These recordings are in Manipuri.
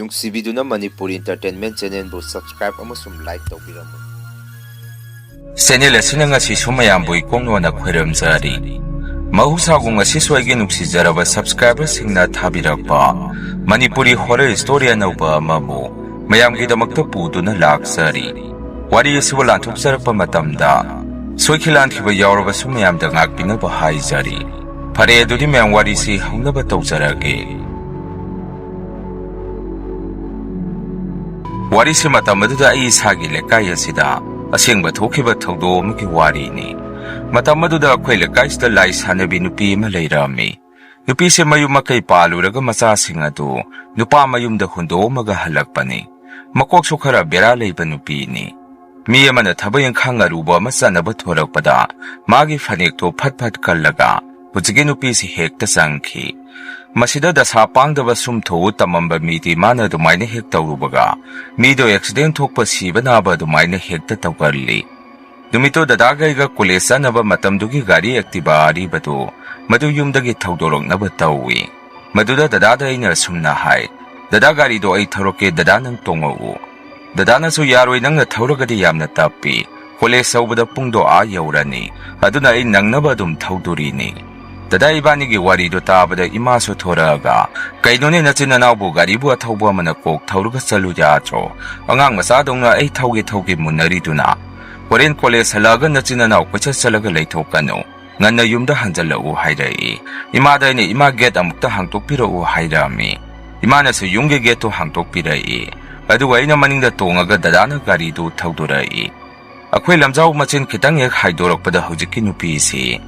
ꯅꯨꯡꯁꯤꯕꯤꯗꯨꯅ ꯃꯅꯤꯄꯨꯔꯤ ꯏꯟꯇꯔꯇꯦꯟꯃꯦꯟ ꯆꯦꯅꯦꯜꯕꯨ ꯁꯕꯁꯀ꯭ꯔꯥꯏꯕ ꯑꯃꯁꯨꯡ ꯂꯥꯏꯛ ꯇꯧꯕꯤꯔꯝꯃꯨ꯫ ꯆꯦꯅꯦꯜ ꯑꯁꯤꯅ ꯉꯁꯤꯁꯨ ꯃꯌꯥꯝꯕꯨ ꯏꯀꯣꯡꯂꯣꯟꯅ ꯈꯣꯏꯔꯝꯖꯔꯤ꯫ ꯃꯍꯧꯁꯥꯒꯨꯝ ꯉꯁꯤꯁꯨ ꯑꯩꯒꯤ ꯅꯨꯡꯁꯤꯖꯔꯕ ꯁꯕꯁꯀ꯭ꯔꯥꯏꯕꯔꯁꯤꯡꯅ ꯊꯥꯕꯤꯔꯛꯄ ꯃꯅꯤꯄꯨꯔꯤ ꯍꯣꯔꯔ ꯁ꯭ꯇꯣꯔꯤ ꯑꯅꯧꯕ ꯑꯃꯕꯨ ꯃꯌꯥꯝꯒꯤꯗꯃꯛꯇ ꯄꯨꯗꯨꯅ ꯂꯥꯛꯆꯔꯤ꯫ ꯋꯥꯔꯤ ꯑꯁꯤꯕꯨ ꯂꯥꯟꯊꯣꯛꯆꯔꯛꯄ ꯃꯇꯝꯗ ꯁꯣꯏꯈꯤ ꯂꯥꯟꯈꯤꯕ ꯌꯥꯎꯔꯕꯁꯨ ꯃꯌꯥꯝꯗ ꯉꯥꯛꯄꯤꯅꯕ ꯍꯥꯏꯖꯔꯤ꯫ ꯐꯔꯦ ꯑꯗꯨꯗꯤ ꯃꯌꯥꯝ ꯋꯥꯔꯤꯁꯤ ꯍꯧꯅꯕ ꯇꯧꯖꯔꯒꯦ꯫ ꯋꯥꯔꯤꯁꯤ ꯃꯇꯝ ꯑꯗꯨꯗ ꯑꯩ ꯏꯁꯥꯒꯤ ꯂꯩꯀꯥꯏ ꯑꯁꯤꯗ ꯑꯁꯦꯡꯕ ꯊꯣꯛꯈꯤꯕ ꯊꯧꯗꯣꯛ ꯑꯃꯒꯤ ꯋꯥꯔꯤꯅꯤ꯫ ꯃꯇꯝ ꯑꯗꯨꯗ ꯑꯩꯈꯣꯏ ꯂꯩꯀꯥꯏꯁꯤꯗ ꯂꯥꯏ ꯁꯥꯟꯅꯕꯤ ꯅꯨꯄꯤ ꯑꯃ ꯂꯩꯔꯝꯃꯤ꯫ ꯅꯨꯄꯤꯁꯦ ꯃꯌꯨꯝ ꯃꯀꯩ ꯄꯥꯜꯂꯨꯔꯒ ꯃꯆꯥꯁꯤꯡ ꯑꯗꯨ ꯅꯨꯄꯥ ꯃꯌꯨꯝꯗ ꯍꯨꯟꯗꯣꯛꯑꯝꯃꯒ ꯍꯜꯂꯛꯄꯅꯤ꯫ ꯃꯀꯣꯛꯁꯨ ꯈꯔ ꯕꯦꯔꯥ ꯂꯩꯕ ꯅꯨꯄꯤꯅꯤ꯫ ꯃꯤ ꯑꯃꯅ ꯊꯕꯛ ꯏꯪꯈꯥꯡ ꯑꯔꯨꯕ ꯑꯃ ꯆꯠꯅꯕ ꯊꯣꯔꯛꯄꯗ ꯃꯥꯒꯤ ꯐꯅꯦꯛꯇꯣ ꯐꯠ ꯐꯠ ꯀꯜꯂꯒ ꯍꯧꯖꯤꯛꯀꯤ ꯅꯨꯄꯤꯁꯤ ꯍꯦꯛꯇ ꯆꯪꯈꯤ꯫ ꯃꯁꯤꯗ ꯗꯁꯥ ꯄꯥꯡꯗꯕ ꯁꯨꯝ ꯊꯣꯛꯎ ꯇꯝꯃꯝꯕ ꯃꯤꯗꯤ ꯃꯥꯅ ꯑꯗꯨꯃꯥꯏꯅ ꯍꯦꯛ ꯇꯧꯔꯨꯕꯒ ꯃꯤꯗꯣ ꯑꯦꯛꯁꯤꯗꯦꯟ ꯊꯣꯛꯄ ꯁꯤꯕ ꯅꯥꯕ ꯑꯗꯨꯃꯥꯏꯅ ꯍꯦꯛꯇ ꯇꯧꯒꯜꯂꯤ꯫ ꯅꯨꯃꯤꯠꯇꯣ ꯗꯗꯥꯒꯩꯒ ꯀꯣꯂꯦꯖ ꯆꯠꯅꯕ ꯃꯇꯝꯗꯨꯒꯤ ꯒꯥꯔꯤ ꯑꯦꯛꯇꯤꯚꯥ ꯑꯔꯤꯕꯗꯨ ꯃꯗꯨ ꯌꯨꯝꯗꯒꯤ ꯊꯧꯗꯣꯔꯛꯅꯕ ꯇꯧꯏ꯫ ꯃꯗꯨꯗ ꯗꯗꯥꯗ ꯑꯩꯅ ꯑꯁꯨꯝꯅ ꯍꯥꯏ, ꯗꯗꯥ ꯒꯥꯔꯤꯗꯣ ꯑꯩ ꯊꯧꯔꯛꯀꯦ, ꯗꯗꯥ ꯅꯪ ꯇꯣꯡꯉꯛꯎ꯫ ꯗꯗꯥꯅꯁꯨ ꯌꯥꯔꯣꯏ, ꯅꯪꯅ ꯊꯧꯔꯒꯗꯤ ꯌꯥꯝꯅ ꯇꯞꯄꯤ, ꯀꯣꯂꯦꯖ ꯌꯧꯕꯗ ꯄꯨꯡꯗꯣ ꯌꯧꯔꯅꯤ, ꯑꯗꯨꯅ ꯑꯩ ꯅꯪꯅꯕ ꯑꯗꯨꯝ ꯊꯧꯗꯣꯔꯤꯅꯤ꯫ ꯗꯗꯥ ꯏꯕꯥꯅꯤꯒꯤ ꯋꯥꯔꯤꯗꯣ ꯇꯥꯕꯗ ꯏꯃꯥꯁꯨ ꯊꯣꯔꯛꯑꯒ, ꯀꯩꯅꯣꯅꯦ ꯅꯆꯤꯟ ꯅꯅꯥꯎꯕꯨ ꯒꯥꯔꯤꯕꯨ ꯑꯊꯧꯕ ꯑꯃꯅ ꯀꯣꯛ ꯊꯧꯔꯒ ꯆꯠꯂꯨ ꯌꯥꯗ꯭ꯔꯣ? ꯑꯉꯥꯡ ꯃꯆꯥꯗꯧꯅ ꯑꯩ ꯊꯧꯒꯦ ꯃꯨꯟꯅꯔꯤꯗꯨꯅ? ꯍꯣꯔꯦꯟ ꯀꯣꯂꯦꯖ ꯍꯜꯂꯛꯑꯒ ꯅꯆꯤꯟ ꯅꯅꯥꯎ ꯀꯣꯏꯆꯠ ꯆꯠꯂꯒ ꯂꯩꯊꯣꯛꯀꯅꯨ, ꯉꯟꯅ ꯌꯨꯝꯗ ꯍꯟꯖꯜꯂꯛꯎ ꯍꯥꯏꯔꯛꯏ꯫ ꯏꯃꯥꯗ ꯑꯩꯅ ꯏꯃꯥ ꯒꯦꯠ ꯑꯃꯨꯛꯇ ꯍꯥꯡꯇꯣꯛꯄꯤꯔꯛꯎ ꯍꯥꯏꯔꯝꯃꯤ꯫ ꯏꯃꯥꯅꯁꯨ ꯌꯨꯝꯒꯤ ꯒꯦꯠꯇꯣ ꯍꯥꯡꯇꯣꯛꯄꯤꯔꯛꯏ꯫ ꯑꯗꯨꯒ ꯑꯩꯅ ꯃꯅꯤꯡꯗ ꯇꯣꯡꯉꯒ ꯗꯗꯥꯅ ꯒꯥꯔꯤꯗꯨ ꯊꯧꯗꯣꯔꯛꯏ꯫ ꯑꯩꯈꯣꯏ ꯂꯝꯖꯥꯎ ꯃꯆꯤꯟ ꯈꯤꯇꯪ ꯍꯦꯛ ꯍꯥꯏꯗꯣꯔꯛꯄꯗ ꯍꯧꯖꯤꯛꯀꯤ ꯅꯨꯄꯤꯁꯤ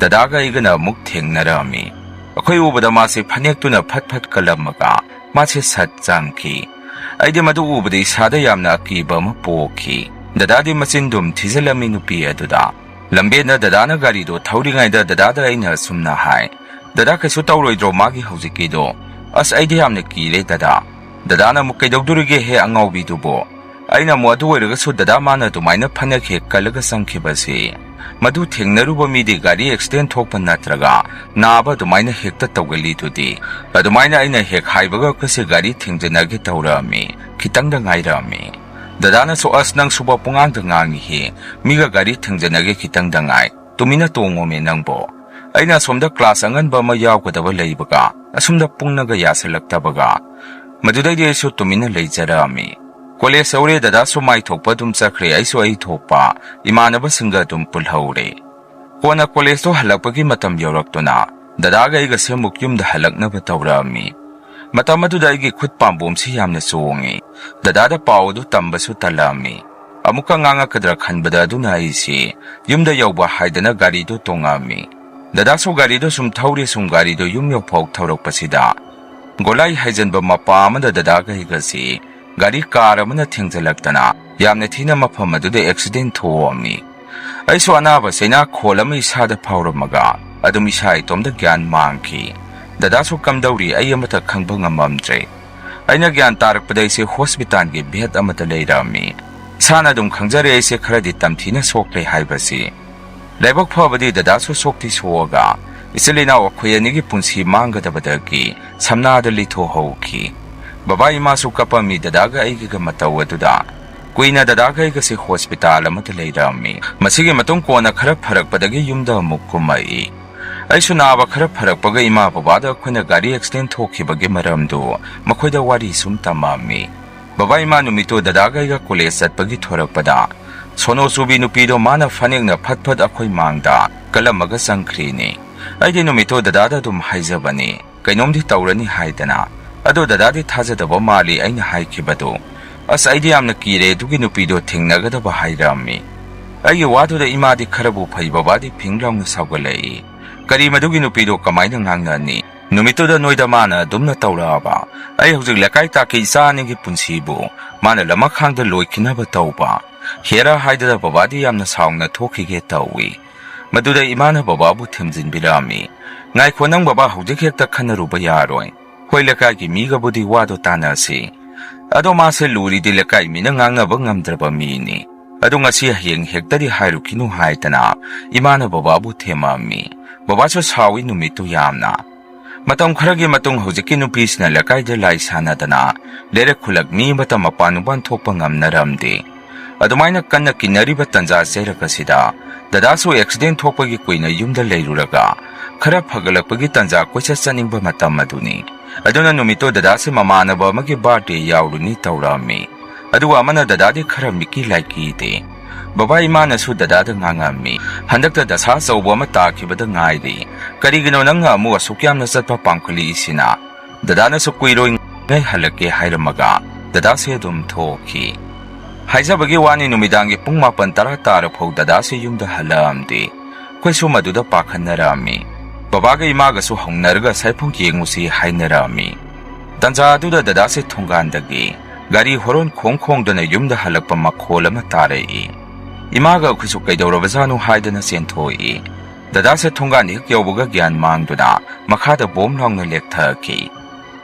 ꯗꯗꯥꯒ ꯑꯩꯒꯅ ꯑꯃꯨꯛ ꯊꯦꯡꯅꯔꯝꯃꯤ꯫ ꯑꯩꯈꯣꯏ ꯎꯕꯗ ꯃꯥꯁꯦ ꯐꯅꯦꯛꯇꯨꯅ ꯐꯠ ꯐꯠ ꯀꯜꯂꯝꯃꯒ ꯃꯥꯁꯦ ꯁꯠ ꯆꯪꯈꯤ꯫ ꯑꯩꯗꯤ ꯃꯗꯨ ꯎꯕꯗ ꯏꯁꯥꯗ ꯌꯥꯝꯅ ꯑꯀꯤꯕ ꯑꯃ ꯄꯣꯛꯈꯤ꯫ ꯗꯗꯥꯗꯤ ꯃꯆꯤꯟꯗꯨꯝ ꯊꯤꯖꯤꯜꯂꯝꯃꯤ ꯅꯨꯄꯤ ꯑꯗꯨꯗ꯫ ꯂꯝꯕꯦꯟꯗ ꯗꯗꯥꯅ ꯒꯥꯔꯤꯗꯣ ꯊꯧꯔꯤꯉꯩꯗ ꯗꯗꯥꯗ ꯑꯩꯅ ꯑꯁꯨꯝꯅ ꯍꯥꯏ, ꯗꯗꯥ ꯀꯩꯁꯨ ꯇꯧꯔꯣꯏꯗ꯭ꯔꯣ ꯃꯥꯒꯤ ꯍꯧꯖꯤꯛꯀꯤꯗꯣ? ꯑꯁ ꯑꯩꯗꯤ ꯌꯥꯝꯅ ꯀꯤꯔꯦ ꯗꯗꯥ꯫ ꯗꯗꯥꯅ ꯑꯃꯨꯛ ꯀꯩꯗꯧꯗꯣꯔꯤꯒꯦꯍꯦ ꯑꯉꯥꯎꯕꯤꯗꯨꯕꯣ? ꯑꯩꯅ ꯑꯃꯨꯛ ꯑꯗꯨ ꯑꯣꯏꯔꯒꯁꯨ ꯗꯗꯥ ꯃꯥꯅ ꯑꯗꯨꯃꯥꯏꯅ ꯐꯅꯦꯛ ꯍꯦꯛ ꯀꯜꯂꯒ ꯆꯪꯈꯤꯕꯁꯤ ꯃꯗꯨ ꯊꯦꯡꯅꯔꯨꯕ ꯃꯤꯗꯤ ꯒꯥꯔꯤ ꯑꯦꯛꯁꯤꯗꯦꯟ ꯊꯣꯛꯄ ꯅꯠꯇ꯭ꯔꯒ ꯅꯥꯕ ꯑꯗꯨꯃꯥꯏꯅ ꯍꯦꯛꯇ ꯇꯧꯒꯜꯂꯤꯗꯨꯗꯤ꯫ ꯑꯗꯨꯃꯥꯏꯅ ꯑꯩꯅ ꯍꯦꯛ ꯍꯥꯏꯕꯒ ꯑꯩꯈꯣꯏꯁꯦ ꯒꯥꯔꯤ ꯊꯦꯡꯖꯤꯟꯅꯒꯦ ꯇꯧꯔꯛꯑꯝꯃꯤ꯫ ꯈꯤꯇꯪꯗ ꯉꯥꯏꯔꯝꯃꯤ꯫ ꯗꯗꯥꯅꯁꯨ ꯑꯁ ꯅꯪ ꯁꯨꯕ ꯄꯨꯡꯉꯥꯡꯗ ꯉꯥꯡꯉꯤꯍꯦ, ꯃꯤꯒ ꯒꯥꯔꯤ ꯊꯦꯡꯖꯤꯟꯅꯒꯦ ꯈꯤꯇꯪꯗ ꯉꯥꯏ, ꯇꯨꯃꯤꯟꯅ ꯇꯣꯡꯉꯣꯃꯦ ꯅꯪꯕꯣ꯫ ꯑꯩꯅ ꯑꯁꯣꯝꯗ ꯀ꯭ꯂꯥꯁ ꯑꯉꯟꯕ ꯑꯃ ꯌꯥꯎꯒꯗꯕ ꯂꯩꯕꯒ ꯑꯁꯣꯝꯗ ꯄꯨꯡꯅꯒ ꯌꯥꯁꯜꯂꯛꯇꯕꯒ ꯃꯗꯨꯗꯩꯗꯤ ꯑꯩꯁꯨ ꯇꯨꯃꯤꯟꯅ ꯂꯩꯖꯔꯛꯑꯝꯃꯤ꯫ ꯀꯣꯂꯦꯖ ꯌꯧꯔꯦ, ꯗꯗꯥꯁꯨ ꯃꯥꯏ ꯊꯣꯛꯄ ꯑꯗꯨꯝ ꯆꯠꯈ꯭ꯔꯦ, ꯑꯩꯁꯨ ꯑꯩ ꯊꯣꯛꯄ ꯏꯃꯥꯟꯅꯕꯁꯤꯡꯒ ꯑꯗꯨꯝ ꯄꯨꯜꯍꯧꯔꯦ꯫ ꯀꯣꯟꯅ ꯀꯣꯂꯦꯖꯇꯣ ꯍꯜꯂꯛꯄꯒꯤ ꯃꯇꯝ ꯌꯧꯔꯛꯇꯨꯅ ꯗꯗꯥꯒ ꯑꯩꯒꯁꯦ ꯑꯃꯨꯛ ꯌꯨꯝꯗ ꯍꯜꯂꯛꯅꯕ ꯇꯧꯔꯛꯑꯝꯃꯤ꯫ ꯃꯇꯝ ꯑꯗꯨꯗ ꯑꯩꯒꯤ ꯈꯨꯠ ꯄꯥꯝꯕꯣꯝꯁꯤ ꯌꯥꯝꯅ ꯆꯣꯡꯉꯤ꯫ ꯗꯗꯥꯗ ꯄꯥꯎ ꯑꯗꯨ ꯇꯝꯕꯁꯨ ꯇꯜꯂꯛꯑꯝꯃꯤ꯫ ꯑꯃꯨꯛꯀ ꯉꯥꯡꯉꯛꯀꯗ꯭ꯔꯥ ꯈꯟꯕꯗ ꯑꯗꯨꯅ ꯑꯩꯁꯤ ꯌꯨꯝꯗ ꯌꯧꯕ ꯍꯥꯏꯗꯅ ꯒꯥꯔꯤꯗꯣ ꯇꯣꯡꯉꯛꯑꯝꯃꯤ꯫ ꯗꯗꯥꯁꯨ ꯒꯥꯔꯤꯗꯣ ꯁꯨꯝ ꯊꯧꯔꯦ, ꯁꯨꯝ ꯒꯥꯔꯤꯗꯣ ꯌꯨꯝ ꯌꯧꯐꯥꯎ ꯊꯧꯔꯛꯄꯁꯤꯗ ꯒꯣꯂꯥꯏ ꯍꯥꯏꯖꯟꯕ ꯃꯄꯥ ꯑꯃꯗ ꯗꯗꯥꯒ ꯑꯩꯒꯁꯤ ꯒꯥꯔꯤ ꯀꯥꯔ ꯑꯃꯅ ꯊꯦꯡꯖꯤꯜꯂꯛꯇꯅ ꯌꯥꯝꯅ ꯊꯤꯅ ꯃꯐꯝ ꯑꯗꯨꯗ ꯑꯦꯛꯁꯤꯗꯦꯟ ꯊꯣꯛꯑꯝꯃꯤ꯫ ꯑꯩꯁꯨ ꯑꯅꯥꯕ ꯆꯩꯅꯥ ꯈꯣꯜ ꯑꯃ ꯏꯁꯥꯗ ꯐꯥꯎꯔꯝꯃꯒ ꯑꯗꯨꯝ ꯏꯁꯥ ꯏꯇꯣꯝꯗ ꯒ꯭ꯌꯥꯟ ꯃꯥꯡꯈꯤ꯫ ꯗꯗꯥꯁꯨ ꯀꯝꯗꯧꯔꯤ ꯑꯩ ꯑꯃꯇ ꯈꯪꯕ ꯉꯝꯃꯝꯗ꯭ꯔꯦ꯫ ꯑꯩꯅ ꯒ꯭ꯌꯥꯟ ꯇꯥꯔꯛꯄꯗ ꯑꯩꯁꯦ ꯍꯣꯁꯄꯤꯇꯥꯜꯒꯤ ꯕꯦꯗ ꯑꯃꯗ ꯂꯩꯔꯝꯃꯤ꯫ ꯏꯁꯥꯅ ꯑꯗꯨꯝ ꯈꯪꯖꯔꯦ ꯑꯩꯁꯦ ꯈꯔꯗꯤ ꯇꯝꯊꯤꯅ ꯁꯣꯛꯂꯦ ꯍꯥꯏꯕꯁꯤ꯫ ꯂꯥꯏꯕꯛ ꯐꯕꯗꯤ ꯗꯗꯥꯁꯨ ꯁꯣꯛꯇꯤ ꯁꯣꯛꯑꯒ ꯏꯆꯤꯜ ꯏꯅꯥꯎ ꯑꯩꯈꯣꯏ ꯑꯅꯤꯒꯤ ꯄꯨꯟꯁꯤ ꯃꯥꯡꯒꯗꯕꯗꯒꯤ ꯁꯝꯅꯥꯗ ꯂꯤꯊꯣꯛꯍꯧꯈꯤ꯫ ꯕꯕꯥ ꯏꯃꯥꯁꯨ ꯀꯞꯄꯝꯃꯤ ꯗꯗꯥꯒ ꯑꯩꯒꯤꯒ ꯃꯇꯧ ꯑꯗꯨꯗ꯫ ꯀꯨꯏꯅ ꯗꯗꯥꯒ ꯑꯩꯒꯁꯦ ꯍꯣꯁꯄꯤꯇꯥꯜ ꯑꯃꯗ ꯂꯩꯔꯝꯃꯤ꯫ ꯃꯁꯤꯒꯤ ꯃꯇꯨꯡ ꯀꯣꯟꯅ ꯈꯔ ꯐꯔꯛꯄꯗꯒꯤ ꯌꯨꯝꯗ ꯑꯃꯨꯛ ꯀꯨꯝꯃꯛꯏ꯫ ꯑꯩꯁꯨ ꯅꯥꯕ ꯈꯔ ꯐꯔꯛꯄꯒ ꯏꯃꯥ ꯕꯕꯥꯗ ꯑꯩꯈꯣꯏꯅ ꯒꯥꯔꯤ ꯑꯦꯛꯁꯤꯗꯦꯟ ꯊꯣꯛꯈꯤꯕꯒꯤ ꯃꯔꯝꯗꯨ ꯃꯈꯣꯏꯗ ꯋꯥꯔꯤ ꯁꯨꯝ ꯇꯝꯃꯝꯃꯤ꯫ ꯕꯕꯥ ꯏꯃꯥ ꯅꯨꯃꯤꯠꯇꯨ ꯗꯗꯥꯒ ꯑꯩꯒ ꯀꯣꯂꯦꯖ ꯆꯠꯄꯒꯤ ꯊꯣꯔꯛꯄꯗ ꯁꯣꯅꯣ ꯆꯨꯕꯤ ꯅꯨꯄꯤꯗꯣ ꯃꯥꯅ ꯐꯅꯦꯛꯅ ꯐꯠ ꯐꯠ ꯑꯩꯈꯣꯏ ꯃꯥꯡꯗ ꯀꯜꯂꯝꯃꯒ ꯆꯪꯈ꯭ꯔꯤꯅꯤ꯫ ꯑꯩꯗꯤ ꯅꯨꯃꯤꯠꯇꯨ ꯗꯗꯥꯗ ꯑꯗꯨꯝ ꯍꯥꯏꯖꯕꯅꯤ, ꯀꯩꯅꯣꯝꯗꯤ ꯇꯧꯔꯅꯤ ꯍꯥꯏꯗꯅ꯫ ꯑꯗꯣ ꯗꯗꯥꯗꯤ ꯊꯥꯖꯗꯕ ꯃꯥꯜꯂꯤ ꯑꯩꯅ ꯍꯥꯏꯈꯤꯕꯗꯨ꯫ ꯑꯁ ꯑꯩꯗꯤ ꯌꯥꯝꯅ ꯀꯤꯔꯦ ꯑꯗꯨꯒꯤ ꯅꯨꯄꯤꯗꯣ ꯊꯦꯡꯅꯒꯗꯕ ꯍꯥꯏꯔꯝꯃꯤ꯫ ꯑꯩꯒꯤ ꯋꯥꯗꯨꯗ ꯏꯃꯥꯗꯤ ꯈꯔꯕꯨ ꯐꯩ, ꯕꯕꯥꯗꯤ ꯐꯤꯡ ꯂꯥꯎꯅ ꯁꯥꯎꯒꯠꯂꯛꯏ꯫ ꯀꯔꯤ ꯃꯗꯨꯒꯤ ꯅꯨꯄꯤꯗꯣ ꯀꯃꯥꯏꯅ ꯉꯥꯡꯅꯅꯤ? ꯅꯨꯃꯤꯠꯇꯨꯗ ꯅꯣꯏꯗ ꯃꯥꯅ ꯑꯗꯨꯝꯅ ꯇꯧꯔꯛꯑꯕ ꯑꯩ ꯍꯧꯖꯤꯛ ꯂꯩꯀꯥꯏ ꯇꯥꯛꯀꯤ ꯏꯆꯥ ꯑꯅꯤꯒꯤ ꯄꯨꯟꯁꯤꯕꯨ ꯃꯥꯅ ꯂꯃꯈꯥꯡꯗ ꯂꯣꯏꯈꯤꯅꯕ ꯇꯧꯕ꯫ ꯍꯦꯔꯥ ꯍꯥꯏꯗꯅ ꯕꯕꯥꯗꯤ ꯌꯥꯝꯅ ꯁꯥꯎꯅ ꯊꯣꯛꯈꯤꯒꯦ ꯇꯧꯏ꯫ ꯃꯗꯨꯗ ꯏꯃꯥꯅ ꯕꯕꯥꯕꯨ ꯊꯦꯝꯖꯤꯟꯕꯤꯔꯝꯃꯤ꯫ ꯉꯥꯏꯈꯣ ꯅꯪ ꯕꯕꯥ ꯍꯧꯖꯤꯛ ꯍꯦꯛꯇ ꯈꯟꯅꯔꯨꯕ ꯌꯥꯔꯣꯏ꯫ ꯍꯣꯏ ꯂꯩꯀꯥꯏꯒꯤ ꯃꯤꯒꯕꯨꯗꯤ ꯋꯥꯗꯣ ꯇꯥꯟꯅꯁꯤ꯫ ꯑꯗꯣ ꯃꯥꯁꯦ ꯂꯨꯔꯤꯗꯤ ꯂꯩꯀꯥꯏ ꯃꯤꯅ ꯉꯥꯡꯅꯕ ꯉꯝꯗ꯭ꯔꯕ ꯃꯤꯅꯤ꯫ ꯑꯗꯨ ꯉꯁꯤ ꯍꯌꯦꯡ ꯍꯦꯛꯇꯗꯤ ꯍꯥꯏꯔꯨꯈꯤꯅꯨ ꯍꯥꯏꯗꯅ ꯏꯃꯥꯅ ꯕꯕꯥꯕꯨ ꯊꯦꯝꯃꯝꯃꯤ꯫ ꯕꯕꯥꯁꯨ ꯁꯥꯎꯏ ꯅꯨꯃꯤꯠꯇꯨ ꯌꯥꯝꯅ꯫ Matam kharaги matung hojiki nupis na lakay de lai sanadana, lere khulak mi bata mapanuban thokpa ngamnaramdi. Adumayna kanna kinariba tanja serakasida, dadasu accident thokpagi kuina yumda leiruraga, khara phagalakpagi tanja koisa chaningba matam maduni. Aduna numito dadase mamanaba magi birthday yauruni taurami. Aduwa amana dadadi khara miki laiki de. Baba imanasu dadada ngangami, handakta dasa sauwa matakibada ngairi, karigino nanga amu asukyam na satpa pangkuli isina. Dadana su kuiroi ngay halake hairamaga, dadase dum thoki. Haizabagi wani numidangi pung mapan tara pho dadase yumda halamdi. Kwesu maduda pakhanarami. Babaga imaga su hongnarga saipung yengusi hainarami. Tanja aduda dadase thongandagi, gari horon khong dana yumda halakpa makhola matarei. Imaga kusu kaidorabazanu haidana senthoi. Dadase thongani hikyobuga gyan mangduna, makhada bom longna lekthaki.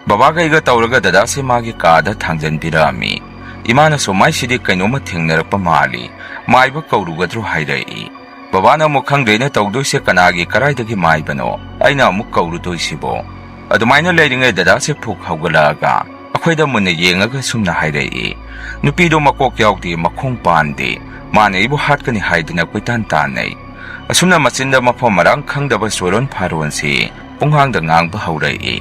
Babaga iga tauraga dadase magi kada thangjan birami. Imana so mai sidi kainoma thingnarakpa mali, maiba kaurugadru hairei. Babana mukhang dena tawdoise kanagi karaidagi maibano, aina amuk kaurudoisibo. Adumaina leiringai dadase phuk haugalaga, akhoida munna yengaga sumna hairei. Nupido makok yaugdi makhong pandi, Mana ibu hatkani haidina kuitan tanay. Asumna machinda mapam marang khangdaba soron pharon si punghangda ngangba haurai.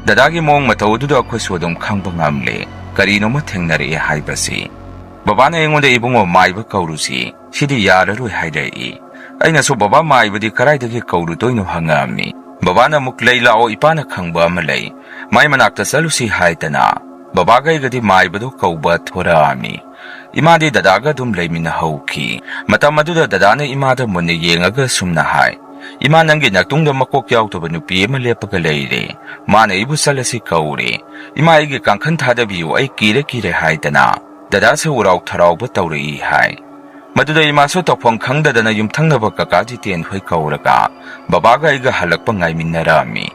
Dadagi mong matawduda akhoi sodom khangba ngamle, karino mo thengnare haibasi. Babana engonda ibungo maiba kaurusi, sidi yararoi haidai. Aina so baba maibadi karaidagi kaurudoino hangami. Babana muklay lao ipana khangba amalay, may manakta salusi haidana. Babagay gadi maibado kauba thorami. Imadi dadaga dum leimina hauki. Matamaduda dadana imada munna yengaga sumna hai. Ima nangi natungda makok yautaba nupi ema lepaga leire. Mana ibu salasi kaure. Ima igi kankhan thadabiyo ay kire haidana. Dadasa uraw tharawba tawrei hai. Maduda ima so tawphang khangdadana yumthangnaba kakaji ten hoi kauraga. Babaga iga halakpa ngaiminarami.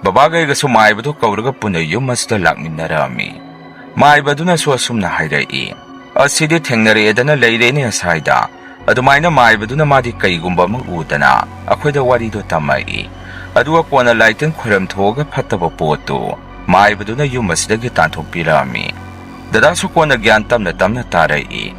Babaga iga so maibado kauraga puna yumasda lakminarami. Maibaduna so asumna hairei. Asidi thengnare edana leirene asaida. Adumaina maibaduna madi kaigumba mang udana. Akhoida warido tamai. Aduwa kona laiten khuram thoga phattaba potu. Maibaduna yumasidagi tanthokpirami. Dadasu kona gyan tamna tarai.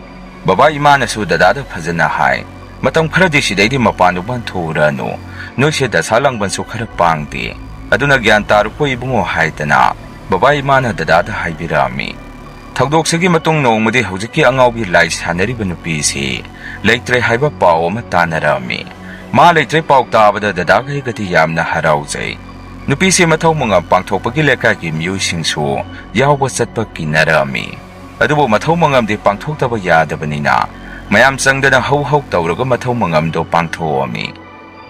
Baba imana su dadada phajana hai. Matam kharadi sidaidi mapanuban thoranu. Noise dasalangban su khara pangdi. Aduna gyan taruko ibungo haidana. Baba imana dadada haibirami. Thagdoksagi matung nongmadi hojiki angawbi lai sanariba nupisi leitre haiba paw ama tanarami. Ma leitre paw tabada dadagai gati yamna haraujai. Nupisi mathau mga pangthokpagi lekagi miyuisingsu yawba chatpa kinarami. Adubo mathau mangamdi pangthoktaba yadabanina mayam changdana hau tawraga mathau mangamdo pangthoami.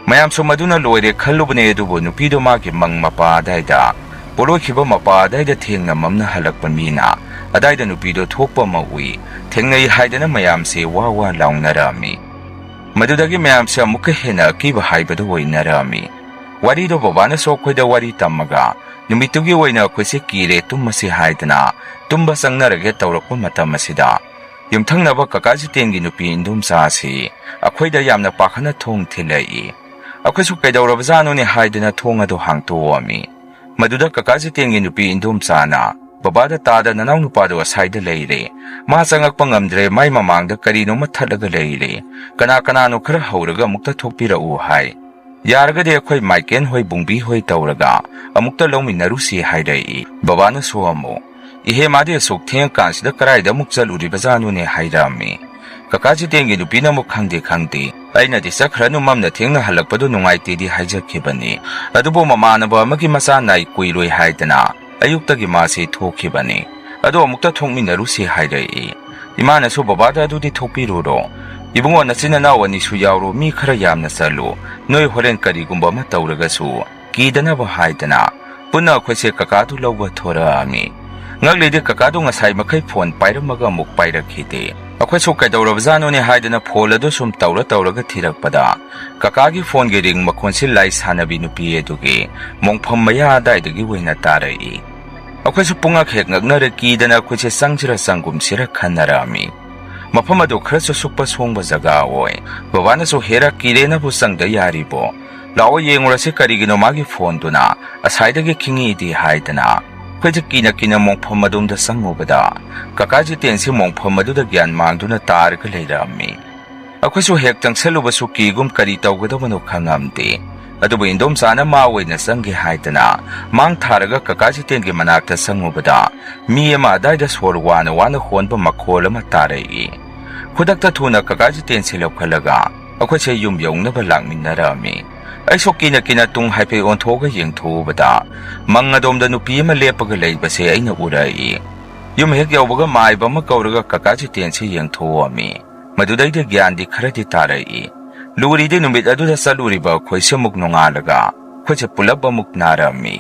Mayam so maduna loire khallubane adubo nupido magi mang mapa daida poloikhiba mapa daida thengna mamna halakpa mina Adaida nupido thokpa maui, thengnai haidana mayamse wawa laungnarami. Madudagi mayamse amukka hena kiba haibado wainarami. Warido babana so khoida wari tamaga, numitugi waina khoise kire tummasi haidana, tumba sangnarage tawrakpa matamasida. Yumthangnaba kakaji tengi nupi indum saasi, akhoida yamna pakhana thong thilai. Akhoisu kaidawrabazano ne haidana thongado hangtoami. Maduda kakaji tengi nupi indum sana. Babada tada nanaw nupado asayda leire. Masangak pangamdre may mamangda karino mathalaga leire. Kana-kanano khara hauraga mukta thokpira uhai. Yaraga de akhoi maiken hoi bungbi hoi tawraga. Amukta lawminarusi hairei. Babana suamo. Ihe madi asok theng kansida karaida mukchal uribazano ne hairami. Kakaji tengi nupina mukhangde. Aina di sakranu mamna thengna halakpado nungaiti di haijakibani. Adubo mamanaba amagi masanay kuiroi haidana. Ayuktagi masi thokibani. Ado amukta thongminarusi hairei. Imana so babada adudi thokpiruro. Ibungo nasinanaw ani su yauro mi khara yamna salu. Noi horen karigumba ma tawragasu. Kidanaba haidana. Puna khoise kakadu lawba thorami. Ngaglide kakadu ngasai makai phone pairamaga muk pairakhite. Akhoi so kaidawrabzano ne haidana pholado sum tawraga thirakpada. Kakagi phone ge ring makhonsi lai sanabi nupi eduge mongpham maya daidagi wena tarai. Akhoi so punga khek ngagnare kidana khoise sangjira sangum sira khanarami. Mapamado khara so sukpa songba jaga oi. Babana so hera kirena bu sangda yaribo. ꯂꯥꯛꯑꯣ ꯌꯦꯡꯉꯨꯔꯁꯤ ꯀꯔꯤꯒꯤꯅꯣ ꯃꯥꯒꯤ ꯐꯣꯟꯗꯨꯅ ꯑꯁꯥꯏꯗꯒꯤ ꯈꯤꯡꯉꯤꯗꯤ ꯍꯥꯏꯗꯅ ꯑꯩꯈꯣꯏꯁꯦ ꯀꯤꯅ ꯃꯣꯡꯐꯝ ꯑꯗꯣꯝꯗ ꯆꯪꯉꯨꯕꯗ ꯀꯀꯥ ꯖꯤꯇꯦꯟꯁꯤ ꯃꯣꯡꯐꯝ ꯑꯗꯨꯗ ꯒ꯭ꯌꯥꯟ ꯃꯥꯡꯗꯨꯅ ꯇꯥꯔꯒ ꯂꯩꯔꯝꯃꯤ꯫ ꯑꯩꯈꯣꯏꯁꯨ ꯍꯦꯛ ꯆꯪꯁꯜꯂꯨꯕꯁꯨ ꯀꯤꯒꯨꯝ ꯀꯔꯤ ꯇꯧꯒꯗꯕꯅꯣ ꯈꯪꯉꯝꯗꯦ꯫ ꯑꯗꯨꯕꯨ ꯏꯟꯗꯣꯝꯆꯥꯅ ꯃꯥ ꯑꯣꯏꯅ ꯆꯪꯒꯦ ꯍꯥꯏꯗꯅ ꯃꯥꯡ ꯊꯥꯔꯒ ꯀꯀꯥ ꯖꯤꯇꯦꯟꯒꯤ ꯃꯅꯥꯛꯇ ꯆꯪꯉꯨꯕꯗ ꯃꯤ ꯑꯃ ꯑꯗꯥꯏꯗ ꯁꯣꯔ ꯋꯥꯅ ꯍꯣꯟꯕ ꯃꯈꯣꯜ ꯑꯃ ꯇꯥꯔꯛꯏ꯫ ꯈꯨꯗꯛꯇ ꯊꯨꯅ ꯀꯀꯥ ꯖꯤꯇꯦꯟꯁꯤ ꯂꯧꯈꯠꯂꯒ ꯑꯩꯈꯣꯏꯁꯦ ꯌꯨꯝ ꯌꯧꯅꯕ ꯂꯥꯛꯃꯤꯟꯅꯔꯝꯃꯤ꯫ ꯑꯩꯁꯨ ꯀꯤꯅ ꯇꯨꯡ ꯍꯥꯏꯐꯦꯠ ꯑꯣꯟꯊꯣꯛꯑꯒ ꯌꯦꯡꯊꯣꯛꯎꯕꯗ ꯃꯪ ꯑꯗꯣꯝꯗ ꯅꯨꯄꯤ ꯑꯃ ꯂꯦꯞꯄꯒ ꯂꯩꯕꯁꯦ ꯑꯩꯅ ꯎꯔꯛꯏ꯫ ꯌꯨꯝ ꯍꯦꯛ ꯌꯧꯕꯒ ꯃꯥꯏꯕ ꯑꯃ ꯀꯧꯔꯒ ꯀꯀꯥ ꯖꯤꯇꯦꯟꯁꯤ ꯌꯦꯡꯊꯣꯛꯑꯝꯃꯤ꯫ ꯃꯗꯨꯗꯩꯗ ꯒ꯭ꯌꯥꯟꯗꯤ ꯈꯔꯗꯤ ꯇꯥꯔꯛꯏ꯫ ꯂꯨꯔꯤꯗꯤ ꯅꯨꯃꯤꯠ ꯑꯗꯨꯗ ꯆꯠꯂꯨꯔꯤꯕ ꯑꯩꯈꯣꯏꯁꯦ ꯑꯃꯨꯛ ꯅꯣꯡꯉꯥꯜꯂꯒ ꯑꯩꯈꯣꯏꯁꯦ ꯄꯨꯂꯞ ꯑꯃꯨꯛ ꯅꯥꯔꯝꯃꯤ꯫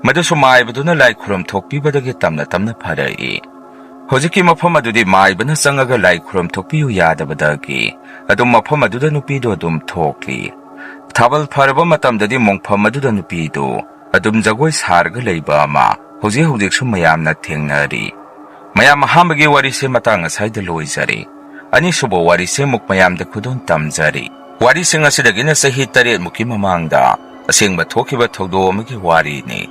ꯃꯗꯨꯁꯨ ꯃꯥꯏꯕꯗꯨꯅ ꯂꯥꯏ ꯈꯨꯔꯨꯝ ꯊꯣꯛꯄꯤꯕꯗꯒꯤ ꯇꯞꯅ ꯐꯔꯛꯏ꯫ ꯍꯧꯖꯤꯛꯀꯤ ꯃꯐꯝ ꯑꯗꯨꯗꯤ ꯃꯥꯏꯕꯅ ꯆꯪꯉꯒ ꯂꯥꯏ ꯈꯨꯔꯨꯝ ꯊꯣꯛꯄꯤꯌꯨ ꯌꯥꯗꯕꯗꯒꯤ ꯑꯗꯨꯝ ꯃꯐꯝ ꯑꯗꯨꯗ ꯅꯨꯄꯤꯗꯣ ꯑꯗꯨꯝ ꯊꯣꯛꯂꯤ꯫ ꯊꯥꯕꯜ ꯐꯔꯕ ꯃꯇꯝꯗꯗꯤ ꯃꯣꯡꯐꯝ ꯑꯗꯨꯗ ꯅꯨꯄꯤꯗꯨ ꯑꯗꯨꯝ ꯖꯒꯣꯏ ꯁꯥꯔꯒ ꯂꯩꯕ ꯑꯃ ꯍꯧꯖꯤꯛꯁꯨ ꯃꯌꯥꯝꯅ ꯊꯦꯡꯅꯔꯤ꯫ ꯃꯌꯥꯝ ꯑꯍꯥꯟꯕꯒꯤ ꯋꯥꯔꯤꯁꯦ ꯃꯇꯥꯡ ꯑꯁꯥꯏꯗ ꯂꯣꯏꯖꯔꯤ꯫ ꯑꯅꯤꯁꯨꯕ ꯋꯥꯔꯤꯁꯦ ꯑꯃꯨꯛ ꯃꯌꯥꯝꯗ ꯈꯨꯗꯣꯟ ꯇꯝꯖꯔꯤ꯫ ꯋꯥꯔꯤꯁꯤꯡ ꯑꯁꯤꯗꯒꯤꯅ ꯆꯍꯤ 8 ꯃꯃꯥꯡꯗ ꯑꯁꯦꯡꯕ ꯊꯣꯛꯈꯤꯕ ꯊꯧꯗꯣꯛ ꯑꯃꯒꯤ ꯋꯥꯔꯤꯅꯤ꯫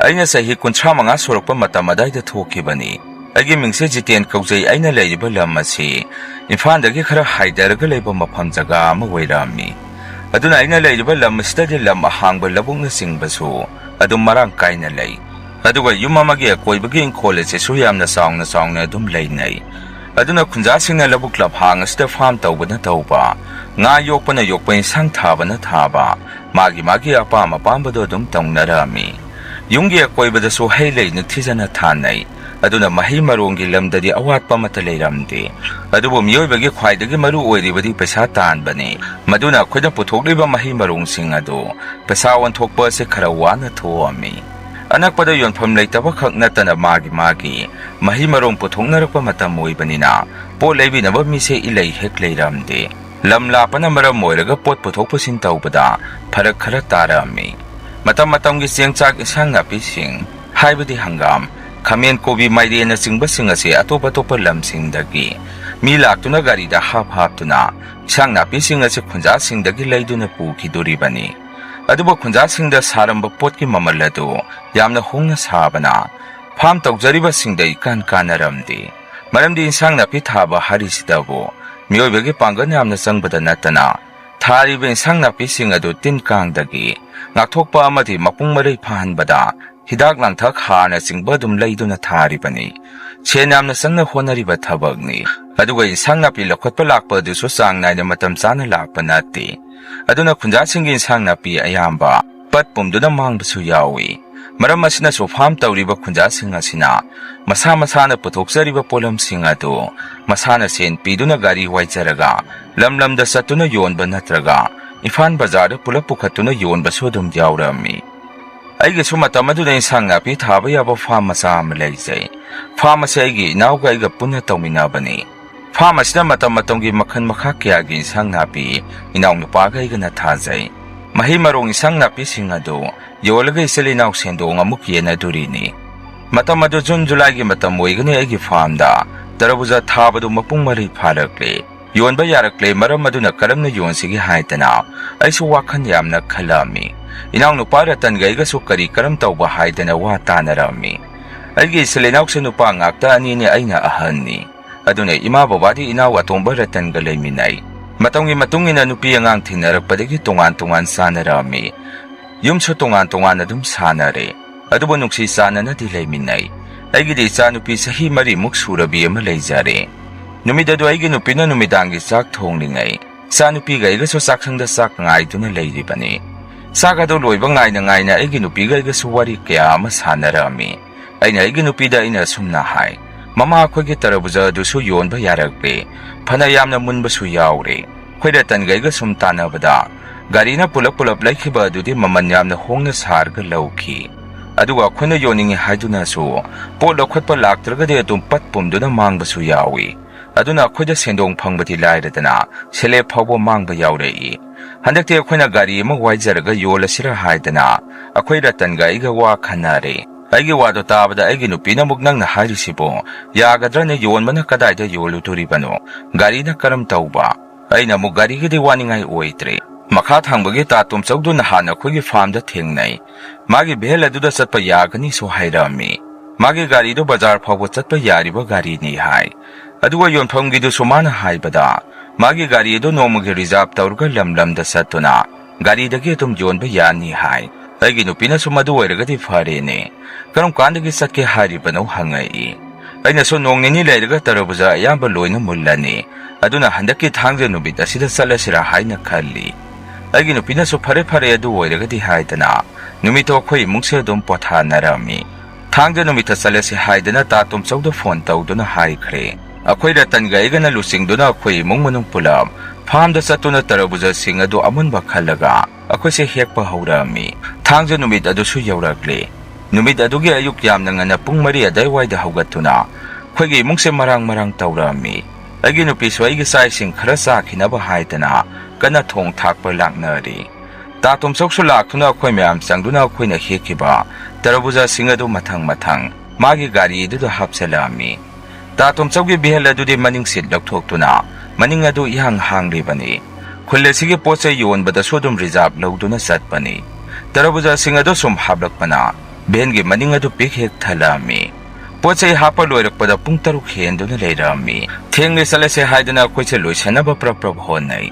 ꯑꯩꯅ ꯆꯍꯤ 35 ꯁꯨꯔꯛꯄ ꯃꯇꯝ ꯑꯗꯥꯏꯗ ꯊꯣꯛꯈꯤꯕꯅꯤ꯫ ꯑꯩꯒꯤ ꯃꯤꯡꯁꯦ ꯖꯤꯇꯦꯟ ꯀꯧꯖꯩ꯫ ꯑꯩꯅ ꯂꯩꯔꯤꯕ ꯂꯝ ꯑꯁꯤ ꯏꯝꯐꯥꯜꯗꯒꯤ ꯈꯔ ꯍꯥꯏꯗꯔꯒ ꯂꯩꯕ ꯃꯐꯝ ꯖꯒꯥ ꯑꯃ ꯑꯣꯏꯔꯝꯃꯤ꯫ ꯑꯗꯨꯅ ꯑꯩꯅ ꯂꯩꯔꯤꯕ ꯂꯝ ꯑꯁꯤꯗꯗꯤ ꯂꯝ ꯑꯍꯥꯡꯕ ꯂꯧꯕꯨꯛꯅꯆꯤꯡꯕꯁꯨ ꯑꯗꯨꯝ ꯃꯔꯥꯡ ꯀꯥꯏꯅ ꯂꯩ꯫ ꯑꯗꯨꯒ ꯌꯨꯝ ꯑꯃꯒꯤ ꯑꯀꯣꯏꯕꯒꯤ ꯏꯪꯈꯣꯜ ꯑꯁꯤꯁꯨ ꯌꯥꯝꯅ ꯆꯥꯎꯅ ꯑꯗꯨꯝ ꯂꯩꯅꯩ꯫ ꯑꯗꯨꯅ ꯈꯨꯟꯖꯥꯁꯤꯡꯅ ꯂꯧꯕꯨꯛ ꯂꯝꯍꯥꯡ ꯑꯁꯤꯗ ꯐꯥꯝ ꯇꯧꯕꯅ ꯇꯧꯕ, ꯉꯥ ꯌꯣꯛꯄꯅ ꯌꯣꯛꯄ, ꯏꯟꯁꯥꯡ ꯊꯥꯕꯅ ꯊꯥꯕ, ꯃꯥꯒꯤ ꯑꯄꯥꯝꯕꯗꯣ ꯑꯗꯨꯝ ꯇꯧꯅꯔꯝꯃꯤ꯫ ꯌꯨꯝꯒꯤ ꯑꯀꯣꯏꯕꯗꯁꯨ ꯍꯩ ꯂꯩ ꯅꯤꯡꯊꯤꯖꯅ ꯊꯥꯅꯩ꯫ ꯑꯗꯨꯅ ꯃꯍꯩ ꯃꯔꯣꯡꯒꯤ ꯂꯝꯗꯗꯤ ꯑꯋꯥꯠꯄ ꯑꯃꯠꯇ ꯂꯩꯔꯝꯗꯦ꯫ ꯑꯗꯨꯕꯨ ꯃꯤꯑꯣꯏꯕꯒꯤ ꯈ꯭ꯋꯥꯏꯗꯒꯤ ꯃꯔꯨ ꯑꯣꯏꯔꯤꯕꯗꯤ ꯄꯩꯁꯥ ꯇꯥꯟꯕꯅꯤ꯫ ꯃꯗꯨꯅ ꯑꯩꯈꯣꯏꯅ ꯄꯨꯊꯣꯛꯂꯤꯕ ꯃꯍꯩ ꯃꯔꯣꯡꯁꯤꯡ ꯑꯗꯨ ꯄꯩꯁꯥ ꯑꯣꯟꯊꯣꯛꯄ ꯑꯁꯤ ꯈꯔ ꯋꯥꯅ ꯊꯣꯛꯑꯝꯃꯤ꯫ ꯑꯅꯛꯄꯗ ꯌꯣꯟꯐꯝ ꯂꯩꯇꯕꯈꯛ ꯅꯠꯇꯅ ꯃꯥꯒꯤ ꯃꯍꯩ ꯃꯔꯣꯡ ꯄꯨꯊꯣꯛꯅꯔꯛꯄ ꯃꯇꯝ ꯑꯣꯏꯕꯅꯤꯅ ꯄꯣꯠ ꯂꯩꯕꯤꯅꯕ ꯃꯤꯁꯦ ꯏꯂꯩ ꯍꯦꯛ ꯂꯩꯔꯝꯗꯦ꯫ ꯂꯝ ꯂꯥꯞꯄꯅ ꯃꯔꯝ ꯑꯣꯏꯔꯒ ꯄꯣꯠ ꯄꯨꯊꯣꯛ ꯄꯨꯁꯤꯟ ꯇꯧꯕꯗ ꯐꯔꯛ ꯈꯔ ꯇꯥꯔꯝꯃꯤ꯫ ꯃꯇꯝꯒꯤ ꯆꯦꯡ ꯆꯥꯛ ꯏꯟꯁꯥꯡ ꯅꯥꯄꯤꯁꯤꯡ ꯍꯥꯏꯕꯗꯤ ꯍꯪꯒꯥꯝ, ꯈꯥꯃꯦꯟ, ꯀꯣꯕꯤ, ꯃꯥꯏꯔꯦꯟꯅꯆꯤꯡꯕꯁꯤꯡ ꯑꯁꯤ ꯑꯇꯣꯞꯄ ꯂꯝꯁꯤꯡꯗꯒꯤ ꯃꯤ ꯂꯥꯛꯇꯨꯅ ꯒꯥꯔꯤꯗ ꯍꯥꯞꯇꯨꯅ ꯏꯟꯁꯥꯡ ꯅꯥꯄꯤꯁꯤꯡ ꯑꯁꯤ ꯈꯨꯟꯖꯥꯁꯤꯡꯗꯒꯤ ꯂꯩꯗꯨꯅ ꯄꯨꯈꯤꯗꯣꯔꯤꯕꯅꯤ꯫ ꯑꯗꯨꯕꯨ ꯈꯨꯟꯖꯥꯁꯤꯡꯗ ꯁꯥꯔꯝꯕ ꯄꯣꯠꯀꯤ ꯃꯃꯜ ꯑꯗꯨ ꯌꯥꯝꯅ ꯍꯣꯡꯅ ꯁꯥꯕꯅ ꯐꯥꯝ ꯇꯧꯖꯔꯤꯕꯁꯤꯡꯗ ꯏꯀꯥꯟ ꯀꯥꯟꯅꯔꯝꯗꯦ꯫ ꯃꯔꯝꯗꯤ ꯏꯟꯁꯥꯡ ꯅꯥꯄꯤ ꯊꯥꯕ ꯍꯥꯏꯔꯤꯁꯤꯗꯕꯨ ꯃꯤꯑꯣꯏꯕꯒꯤ ꯄꯥꯡꯒꯜ ꯌꯥꯝꯅ ꯆꯪꯕꯗ ꯅꯠꯇꯅ ꯊꯥꯔꯤꯕ ꯏꯟꯁꯥꯡ ꯅꯥꯄꯤꯁꯤꯡ ꯑꯗꯨ ꯇꯤꯟ ꯀꯥꯡꯗꯒꯤ ꯉꯥꯛꯊꯣꯛꯄ ꯑꯃꯗꯤ ꯃꯄꯨꯡ ꯃꯔꯩ ꯐꯥꯍꯟꯕꯗ ꯍꯤꯗꯥꯛ ꯂꯥꯡꯊꯛ ꯍꯥꯔꯅꯆꯤꯡꯕ ꯑꯗꯨꯝ ꯂꯩꯗꯨꯅ ꯊꯥꯔꯤꯕꯅꯤ꯫ ꯁꯦꯟ ꯌꯥꯝꯅ ꯆꯪꯅ ꯍꯣꯠꯅꯔꯤꯕ ꯊꯕꯛꯅꯤ꯫ ꯑꯗꯨꯒ ꯏꯟꯁꯥꯡ ꯅꯥꯄꯤ ꯂꯧꯈꯠꯄ ꯂꯥꯛꯄ ꯑꯗꯨꯁꯨ ꯆꯥꯡ ナꯏꯅ ꯃꯇꯝ ꯆꯥꯅ ꯂꯥꯛꯄ ꯅꯠꯇꯦ꯫ ꯑꯗꯨꯅ ꯈꯨꯟꯖꯥꯁꯤꯡꯒꯤ ꯏꯟꯁꯥꯡ ꯅꯥꯄꯤ ꯑꯌꯥꯝꯕ ꯄꯠ ꯄꯨꯝꯗꯨꯅ ꯃꯥꯡꯕꯁꯨ ꯌꯥꯎꯏ꯫ ꯃꯔꯝ ꯑꯁꯤꯅꯁꯨ ꯐꯥꯝ ꯇꯧꯔꯤꯕ ꯈꯨꯟꯖꯥꯁꯤꯡ ꯑꯁꯤꯅ ꯃꯁꯥꯅ ꯄꯨꯊꯣꯛꯆꯔꯤꯕ ꯄꯣꯠꯂꯝꯁꯤꯡ ꯑꯗꯨ ꯃꯁꯥꯅ ꯁꯦꯟ ꯄꯤꯗꯨꯅ ꯒꯥꯔꯤ ꯋꯥꯏꯖꯔꯒ ꯂꯝꯗ ꯆꯠꯇꯨꯅ ꯌꯣꯟꯕ ꯅꯠꯇ꯭ꯔꯒ ꯏꯝꯐꯥꯜ ꯕꯖꯥꯔꯗ ꯄꯨꯂꯞ ꯄꯨꯈꯠꯇꯨꯅ ꯌꯣꯟꯕꯁꯨ ꯑꯗꯨꯝ ꯌꯥꯎꯔꯝꯃꯤ꯫ ꯑꯩꯒꯤꯁꯨ ꯃꯇꯝ ꯑꯗꯨꯗ ꯏꯟꯁꯥꯡ ꯅꯥꯄꯤ ꯊꯥꯕ ꯌꯥꯕ ꯐꯥꯝ ꯃꯆꯥ ꯑꯃ ꯂꯩꯖꯩ꯫ ꯐꯥꯝ ꯑꯁꯤ ꯑꯩꯒꯤ ꯏꯅꯥꯎꯒ ꯑꯩꯒ ꯄꯨꯟꯅ ꯇꯧꯃꯤꯟꯅꯕꯅꯤ꯫ ꯐꯥꯝ ꯑꯁꯤꯗ ꯃꯇꯝꯒꯤ ꯃꯈꯜ ꯃꯈꯥ ꯀꯌꯥꯒꯤ ꯏꯟꯁꯥꯡ ꯅꯥꯄꯤ ꯏꯅꯥꯎ ꯅꯨꯄꯥꯒ ꯑꯩꯒꯅ ꯊꯥꯖꯩ꯫ ꯃꯍꯩ ꯃꯔꯣꯡ ꯏꯟꯁꯥꯡ ꯅꯥꯄꯤꯁꯤꯡ ꯑꯗꯨ ꯌꯣꯜꯂꯒ ꯏꯆꯤꯜ ꯏꯅꯥꯎ ꯁꯦꯟꯗꯣꯡ ꯑꯃꯨꯛ ꯌꯦꯟꯅꯗꯣꯔꯤꯅꯤ꯫ ꯃꯇꯝ ꯑꯗꯨ ꯖꯨꯟ ꯖꯨꯂꯥꯏꯒꯤ ꯃꯇꯝ ꯑꯣꯏꯒꯅꯤ꯫ ꯑꯩꯒꯤ ꯐꯥꯝꯗ ꯇꯔꯕꯨꯖꯥ ꯊꯥꯕꯗꯨ ꯃꯄꯨꯡ ꯃꯔꯩ ꯐꯥꯔꯛꯂꯦ꯫ ꯌꯣꯟꯕ ꯌꯥꯔꯛꯂꯦ꯫ ꯃꯔꯝ ꯑꯗꯨꯅ ꯀꯔꯝꯅ ꯌꯣꯟꯁꯤꯒꯦ ꯍꯥꯏꯗꯅ ꯑꯩꯁꯨ ꯋꯥꯈꯜ ꯌꯥꯝꯅ ꯈꯜꯂꯝꯃꯤ꯫ ꯏꯅꯥꯎ ꯅꯨꯄꯥ ꯔꯇꯟꯒ ꯑꯩꯒꯁꯨ ꯀꯔꯝ ꯇꯧꯕ ꯍꯥꯏꯗꯅ ꯋꯥ ꯇꯥꯅꯔꯝꯃꯤ꯫ ꯑꯩꯒꯤ ꯏꯆꯤꯜ ꯏꯅꯥꯎꯁꯦ ꯅꯨꯄꯥ ꯉꯥꯛꯇ ꯑꯅꯤꯅꯤ꯫ ꯑꯩꯅ ꯑꯍꯟꯅꯤ꯫ ꯑꯗꯨꯅ ꯏꯃꯥ ꯕꯕꯥꯗꯤ ꯏꯅꯥꯎ ꯑꯇꯣꯝꯕ ꯔꯇꯟꯒ ꯂꯩꯃꯤꯟꯅꯩ꯫ ꯃꯇꯝꯒꯤ ꯃꯇꯨꯡ ꯏꯟꯅ ꯅꯨꯄꯤ ꯑꯉꯥꯡ ꯊꯦꯡꯅꯔꯛꯄꯗꯒꯤ ꯇꯣꯉꯥꯟ ꯆꯥꯅꯔꯝꯃꯤ꯫ ꯌꯨꯝꯁꯨ ꯇꯣꯉꯥꯟ ꯑꯗꯨꯝ ꯁꯥꯅꯔꯦ꯫ ꯑꯗꯨꯕꯨ ꯅꯨꯡꯁꯤ ꯆꯥꯟꯅꯅꯗꯤ ꯂꯩꯃꯤꯟꯅꯩ꯫ ꯑꯩꯒꯤꯗꯤ ꯏꯆꯥꯅꯨꯄꯤ ꯆꯍꯤ 4 ꯁꯨꯔꯕꯤ ꯑꯃ ꯂꯩꯖꯔꯦ꯫ ꯅꯨꯃꯤꯠ ꯑꯗꯨ ꯑꯩꯒꯤ ꯅꯨꯄꯤꯅ ꯅꯨꯃꯤꯗꯥꯡꯒꯤ ꯆꯥꯛ ꯊꯣꯡꯂꯤꯉꯩ ꯏꯆꯥꯅꯨꯄꯤꯒ ꯑꯩꯒꯁꯨ ꯆꯥꯛꯁꯪꯗ ꯆꯥꯛ ꯉꯥꯏꯗꯨꯅ ꯂꯩꯔꯤꯕꯅꯤ꯫ ꯆꯥꯛ ꯑꯗꯨ ꯂꯣꯏꯕ ꯉꯥꯏꯅ ꯑꯩꯒꯤ ꯅꯨꯄꯤꯒ ꯑꯩꯒꯁꯨ ꯋꯥꯔꯤ ꯀꯌꯥ ꯑꯃ ꯁꯥꯟꯅꯔꯝꯃꯤ꯫ ꯑꯩꯅ ꯑꯩꯒꯤ ꯅꯨꯄꯤꯗ ꯑꯁꯨꯝꯅ ꯍꯥꯏ, ꯃꯃꯥ ꯑꯩꯈꯣꯏꯒꯤ ꯇꯔꯕꯨꯖꯥ ꯑꯗꯨꯁꯨ ꯌꯣꯟꯕ ꯌꯥꯔꯛꯂꯦ꯫ ꯐꯅ ꯌꯥꯝꯅ ꯃꯨꯟꯕꯁꯨ ꯌꯥꯎꯔꯦ꯫ ꯑꯩꯈꯣꯏ ꯔꯇꯟꯒ ꯑꯩꯒ ꯁꯨꯝ ꯇꯥꯟꯅꯕꯗ ꯒꯥꯔꯤꯅ ꯄꯨꯂꯞ ꯂꯩꯈꯤꯕ ꯑꯗꯨꯗꯤ ꯃꯃꯜ ꯌꯥꯝꯅ ꯍꯣꯡꯅ ꯁꯥꯔꯒ ꯂꯧꯈꯤ꯫ ꯑꯗꯨꯒ ꯑꯩꯈꯣꯏꯅ ꯌꯣꯟꯅꯤꯡꯉꯤ ꯍꯥꯏꯗꯨꯅꯁꯨ ꯄꯣꯠ ꯂꯧꯈꯠꯄ ꯂꯥꯛꯇ꯭ꯔꯒꯗꯤ ꯑꯗꯨꯝ ꯄꯠ ꯄꯨꯝꯗꯨꯅ ꯃꯥꯡꯕꯁꯨ ꯌꯥꯎꯏ꯫ ꯑꯗꯨꯅ ꯑꯩꯈꯣꯏꯗ ꯁꯦꯟꯗꯣꯡ ꯐꯪꯕꯗꯤ ꯂꯥꯏꯔꯗꯅ ꯁꯦꯂꯦꯞ ꯐꯥꯎꯕ ꯃꯥꯡꯕ ꯌꯥꯎꯔꯛꯏ꯫ ꯍꯟꯗꯛꯇꯤ ꯑꯩꯈꯣꯏꯅ ꯒꯥꯔꯤ ꯑꯃ ꯋꯥꯏꯖꯔꯒ ꯌꯣꯜꯂꯁꯤꯔ ꯍꯥꯏꯗꯅ ꯑꯩꯈꯣꯏ ꯔꯇꯟꯒ ꯑꯩꯒ ꯋꯥ ꯈꯟꯅꯔꯦ꯫ ꯑꯩꯒꯤ ꯋꯥꯗꯣ ꯇꯥꯕꯗ ꯑꯩꯒꯤ ꯅꯨꯄꯤꯅ ꯑꯃꯨꯛ ꯅꯪꯅ ꯍꯥꯏꯔꯤꯁꯤꯕꯣ ꯌꯥꯒꯗ꯭ꯔꯅꯦ? ꯌꯣꯟꯕꯅ ꯀꯗꯥꯏꯗ ꯌꯣꯜꯂꯨꯗꯣꯔꯤꯕꯅꯣ? ꯒꯥꯔꯤꯅ ꯀꯔꯝ ꯇꯧꯕ? ꯑꯩꯅ ꯑꯃꯨꯛ ꯒꯥꯔꯤꯒꯤꯗꯤ ꯋꯥꯅꯤꯡꯉꯥꯏ ꯑꯣꯏꯗ꯭ꯔꯦ꯫ ꯃꯈꯥ ꯊꯪꯕꯒꯤ ꯇꯥ ꯇꯣꯝꯆꯧꯗꯨꯅ ꯍꯥꯟꯅ ꯑꯩꯈꯣꯏꯒꯤ ꯐꯥꯔꯝꯗ ꯊꯦꯡꯅꯩ ꯃꯥꯒꯤ ꯚꯦꯜ ꯑꯗꯨꯗ ꯆꯠꯄ ꯌꯥꯒꯅꯤꯁꯨ ꯍꯥꯏꯔꯝꯃꯤ ꯃꯥꯒꯤ ꯒꯥꯔꯤꯗꯨ ꯕꯖꯥꯔ ꯐꯥꯎꯕ ꯆꯠꯄ ꯌꯥꯔꯤꯕ ꯒꯥꯔꯤꯅꯤ ꯍꯥꯏ ꯑꯗꯨꯒ ꯌꯣꯟꯐꯝꯒꯤꯗꯨꯁꯨ ꯃꯥꯅ ꯍꯥꯏꯕꯗ ꯃꯥꯒꯤ ꯒꯥꯔꯤ ꯑꯗꯨ ꯅꯣꯡꯃꯒꯤ ꯔꯤꯖꯥꯔꯕ ꯇꯧꯔꯒ ꯂꯝꯗ ꯆꯠꯇꯨꯅ ꯒꯥꯔꯤꯗꯒꯤ ꯑꯗꯨꯝ ꯌꯣꯟꯕ ꯌꯥꯅꯤ ꯍꯥꯏ ꯑꯩꯒꯤ ꯅꯨꯄꯤꯅꯁꯨ ꯃꯗꯨ ꯑꯣꯏꯔꯒꯗꯤ ꯐꯔꯦꯅꯦ ꯀꯔꯝ ꯀꯥꯟꯗꯒꯤ ꯆꯠꯀꯦ ꯍꯥꯏꯔꯤꯕꯅꯣ ꯍꯪꯉꯛꯏ ꯑꯩꯅꯁꯨ ꯅꯣꯡ ꯅꯤꯅꯤ ꯂꯩꯔꯒ ꯇꯔꯕꯨꯖꯥ ꯑꯌꯥꯝꯕ ꯂꯣꯏꯅ ꯃꯨꯜꯂꯅꯤ ꯑꯗꯨꯅ ꯍꯟꯗꯛꯀꯤ ꯊꯥꯡꯖ ꯅꯨꯃꯤꯠ ꯑꯁꯤꯗ ꯆꯠꯂꯁꯤꯔꯥ ꯍꯥꯏꯅ ꯈꯜꯂꯤ ꯑꯩꯒꯤ ꯅꯨꯄꯤꯅꯁꯨ ꯐꯔꯦ ꯑꯗꯨ ꯑꯣꯏꯔꯒꯗꯤ ꯍꯥꯏꯗꯅ ꯅꯨꯃꯤꯠꯇꯣ ꯑꯩꯈꯣꯏ ꯏꯃꯨꯡꯁꯦ ꯑꯗꯨꯝ ꯄꯣꯊꯥꯅꯔꯝꯃꯤ ꯊꯥꯡꯖ ꯅꯨꯃꯤꯠꯇ ꯆꯠꯂꯁꯤ ꯍꯥꯏꯗꯅ ꯇꯥ ꯇꯣꯝꯆꯧꯗ ꯐꯣꯟ ꯇꯧꯗꯨꯅ ꯍꯥꯏꯈ꯭ꯔꯦ ꯑꯩꯈꯣꯏ ꯔꯇꯟꯒ ꯑꯩꯒꯅ ꯂꯨꯆꯤꯡꯗꯨꯅ ꯑꯩꯈꯣꯏ ꯏꯃꯨꯡ ꯃꯅꯨꯡ ꯄꯨꯂꯞ ꯐꯥꯔꯝꯗ ꯆꯠꯇꯨꯅ ꯇꯔꯕꯨꯖꯥꯁꯤꯡ ꯑꯗꯨ ꯑꯃꯨꯟꯕ ꯈꯜꯂꯒ ꯑꯩꯈꯣꯏꯁꯦ ꯍꯦꯛꯄ ꯍꯧꯔꯛꯑꯝꯃꯤ ꯊꯥꯡꯖ ꯅꯨꯃꯤꯠ ꯑꯗꯨꯁꯨ ꯌꯧꯔꯛꯂꯦ ꯅꯨꯃꯤꯠ ꯑꯗꯨꯒꯤ ꯑꯌꯨꯛ ꯌꯥꯝꯅ ꯉꯟꯅ ꯄꯨꯡ 4 ꯑꯗꯥꯏꯋꯥꯏꯗ ꯍꯧꯒꯠꯇꯨꯅ ꯑꯩꯈꯣꯏꯒꯤ ꯏꯃꯨꯡꯁꯦ ꯃꯔꯥꯡ ꯇꯧꯔꯛꯑꯝꯃꯤ ꯑꯩꯒꯤ ꯅꯨꯄꯤꯁꯨ ꯑꯩꯒꯤ ꯆꯥꯛ ꯏꯁꯤꯡ ꯈꯔ ꯆꯥꯈꯤꯅꯕ ꯍꯥꯏꯗꯅ ꯀꯟꯅ ꯊꯣꯡ ꯊꯥꯛꯄ ꯂꯥꯛꯅꯔꯤ ꯇꯥ ꯇꯣꯝꯆꯧꯁꯨ ꯂꯥꯛꯇꯨꯅ ꯑꯩꯈꯣꯏ ꯃꯌꯥꯝ ꯆꯪꯗꯨꯅ ꯑꯩꯈꯣꯏꯅ ꯍꯦꯛꯈꯤꯕ ꯇꯔꯕꯨꯖꯥꯁꯤꯡ ꯑꯗꯨ ꯃꯊꯪ ꯃꯥꯒꯤ ꯒꯥꯔꯤ ꯑꯗꯨꯗ ꯍꯥꯞꯆꯜꯂꯛꯑꯝꯃꯤ ꯇꯥ ꯇꯣꯝꯆꯧꯒꯤ ꯚꯦꯜ ꯑꯗꯨꯗꯤ ꯃꯅꯤꯡ ꯁꯤꯠ ꯂꯧꯊꯣꯛꯇꯨꯅ ꯃꯅꯤꯡ ꯑꯗꯨ ꯏꯍꯥꯡ ꯍꯥꯡꯂꯤꯕꯅꯤ ꯈꯨꯜ ꯑꯁꯤꯒꯤ ꯄꯣꯠꯆꯩ ꯌꯣꯟꯕꯗꯁꯨ ꯑꯗꯨꯝ ꯔꯤꯖꯥꯔꯕ ꯂꯧꯗꯨꯅ ꯆꯠꯄꯅꯤ ꯇꯔꯕꯨꯖꯥꯁꯤꯡ ꯑꯗꯨ ꯁꯨꯝ ꯍꯥꯞꯂꯛꯄꯅ ꯚꯦꯟꯒꯤ ꯃꯅꯤꯡ ꯑꯗꯨ ꯄꯤꯛ ꯍꯦꯛ ꯊꯜꯂꯛꯑꯝꯃꯤ ꯄꯣꯠꯆꯩ ꯍꯥꯞꯄ ꯂꯣꯏꯔꯛꯄꯗ ꯄꯨꯡ 6 ꯍꯦꯟꯗꯨꯅ ꯂꯩꯔꯝꯃꯤ ꯊꯦꯡꯂꯦ ꯆꯠꯂꯁꯦ ꯍꯥꯏꯗꯅ ꯑꯩꯈꯣꯏꯁꯦ ꯂꯣꯏꯁꯟꯅꯕ ꯄ꯭ꯔꯞ ꯍꯣꯠꯅꯩ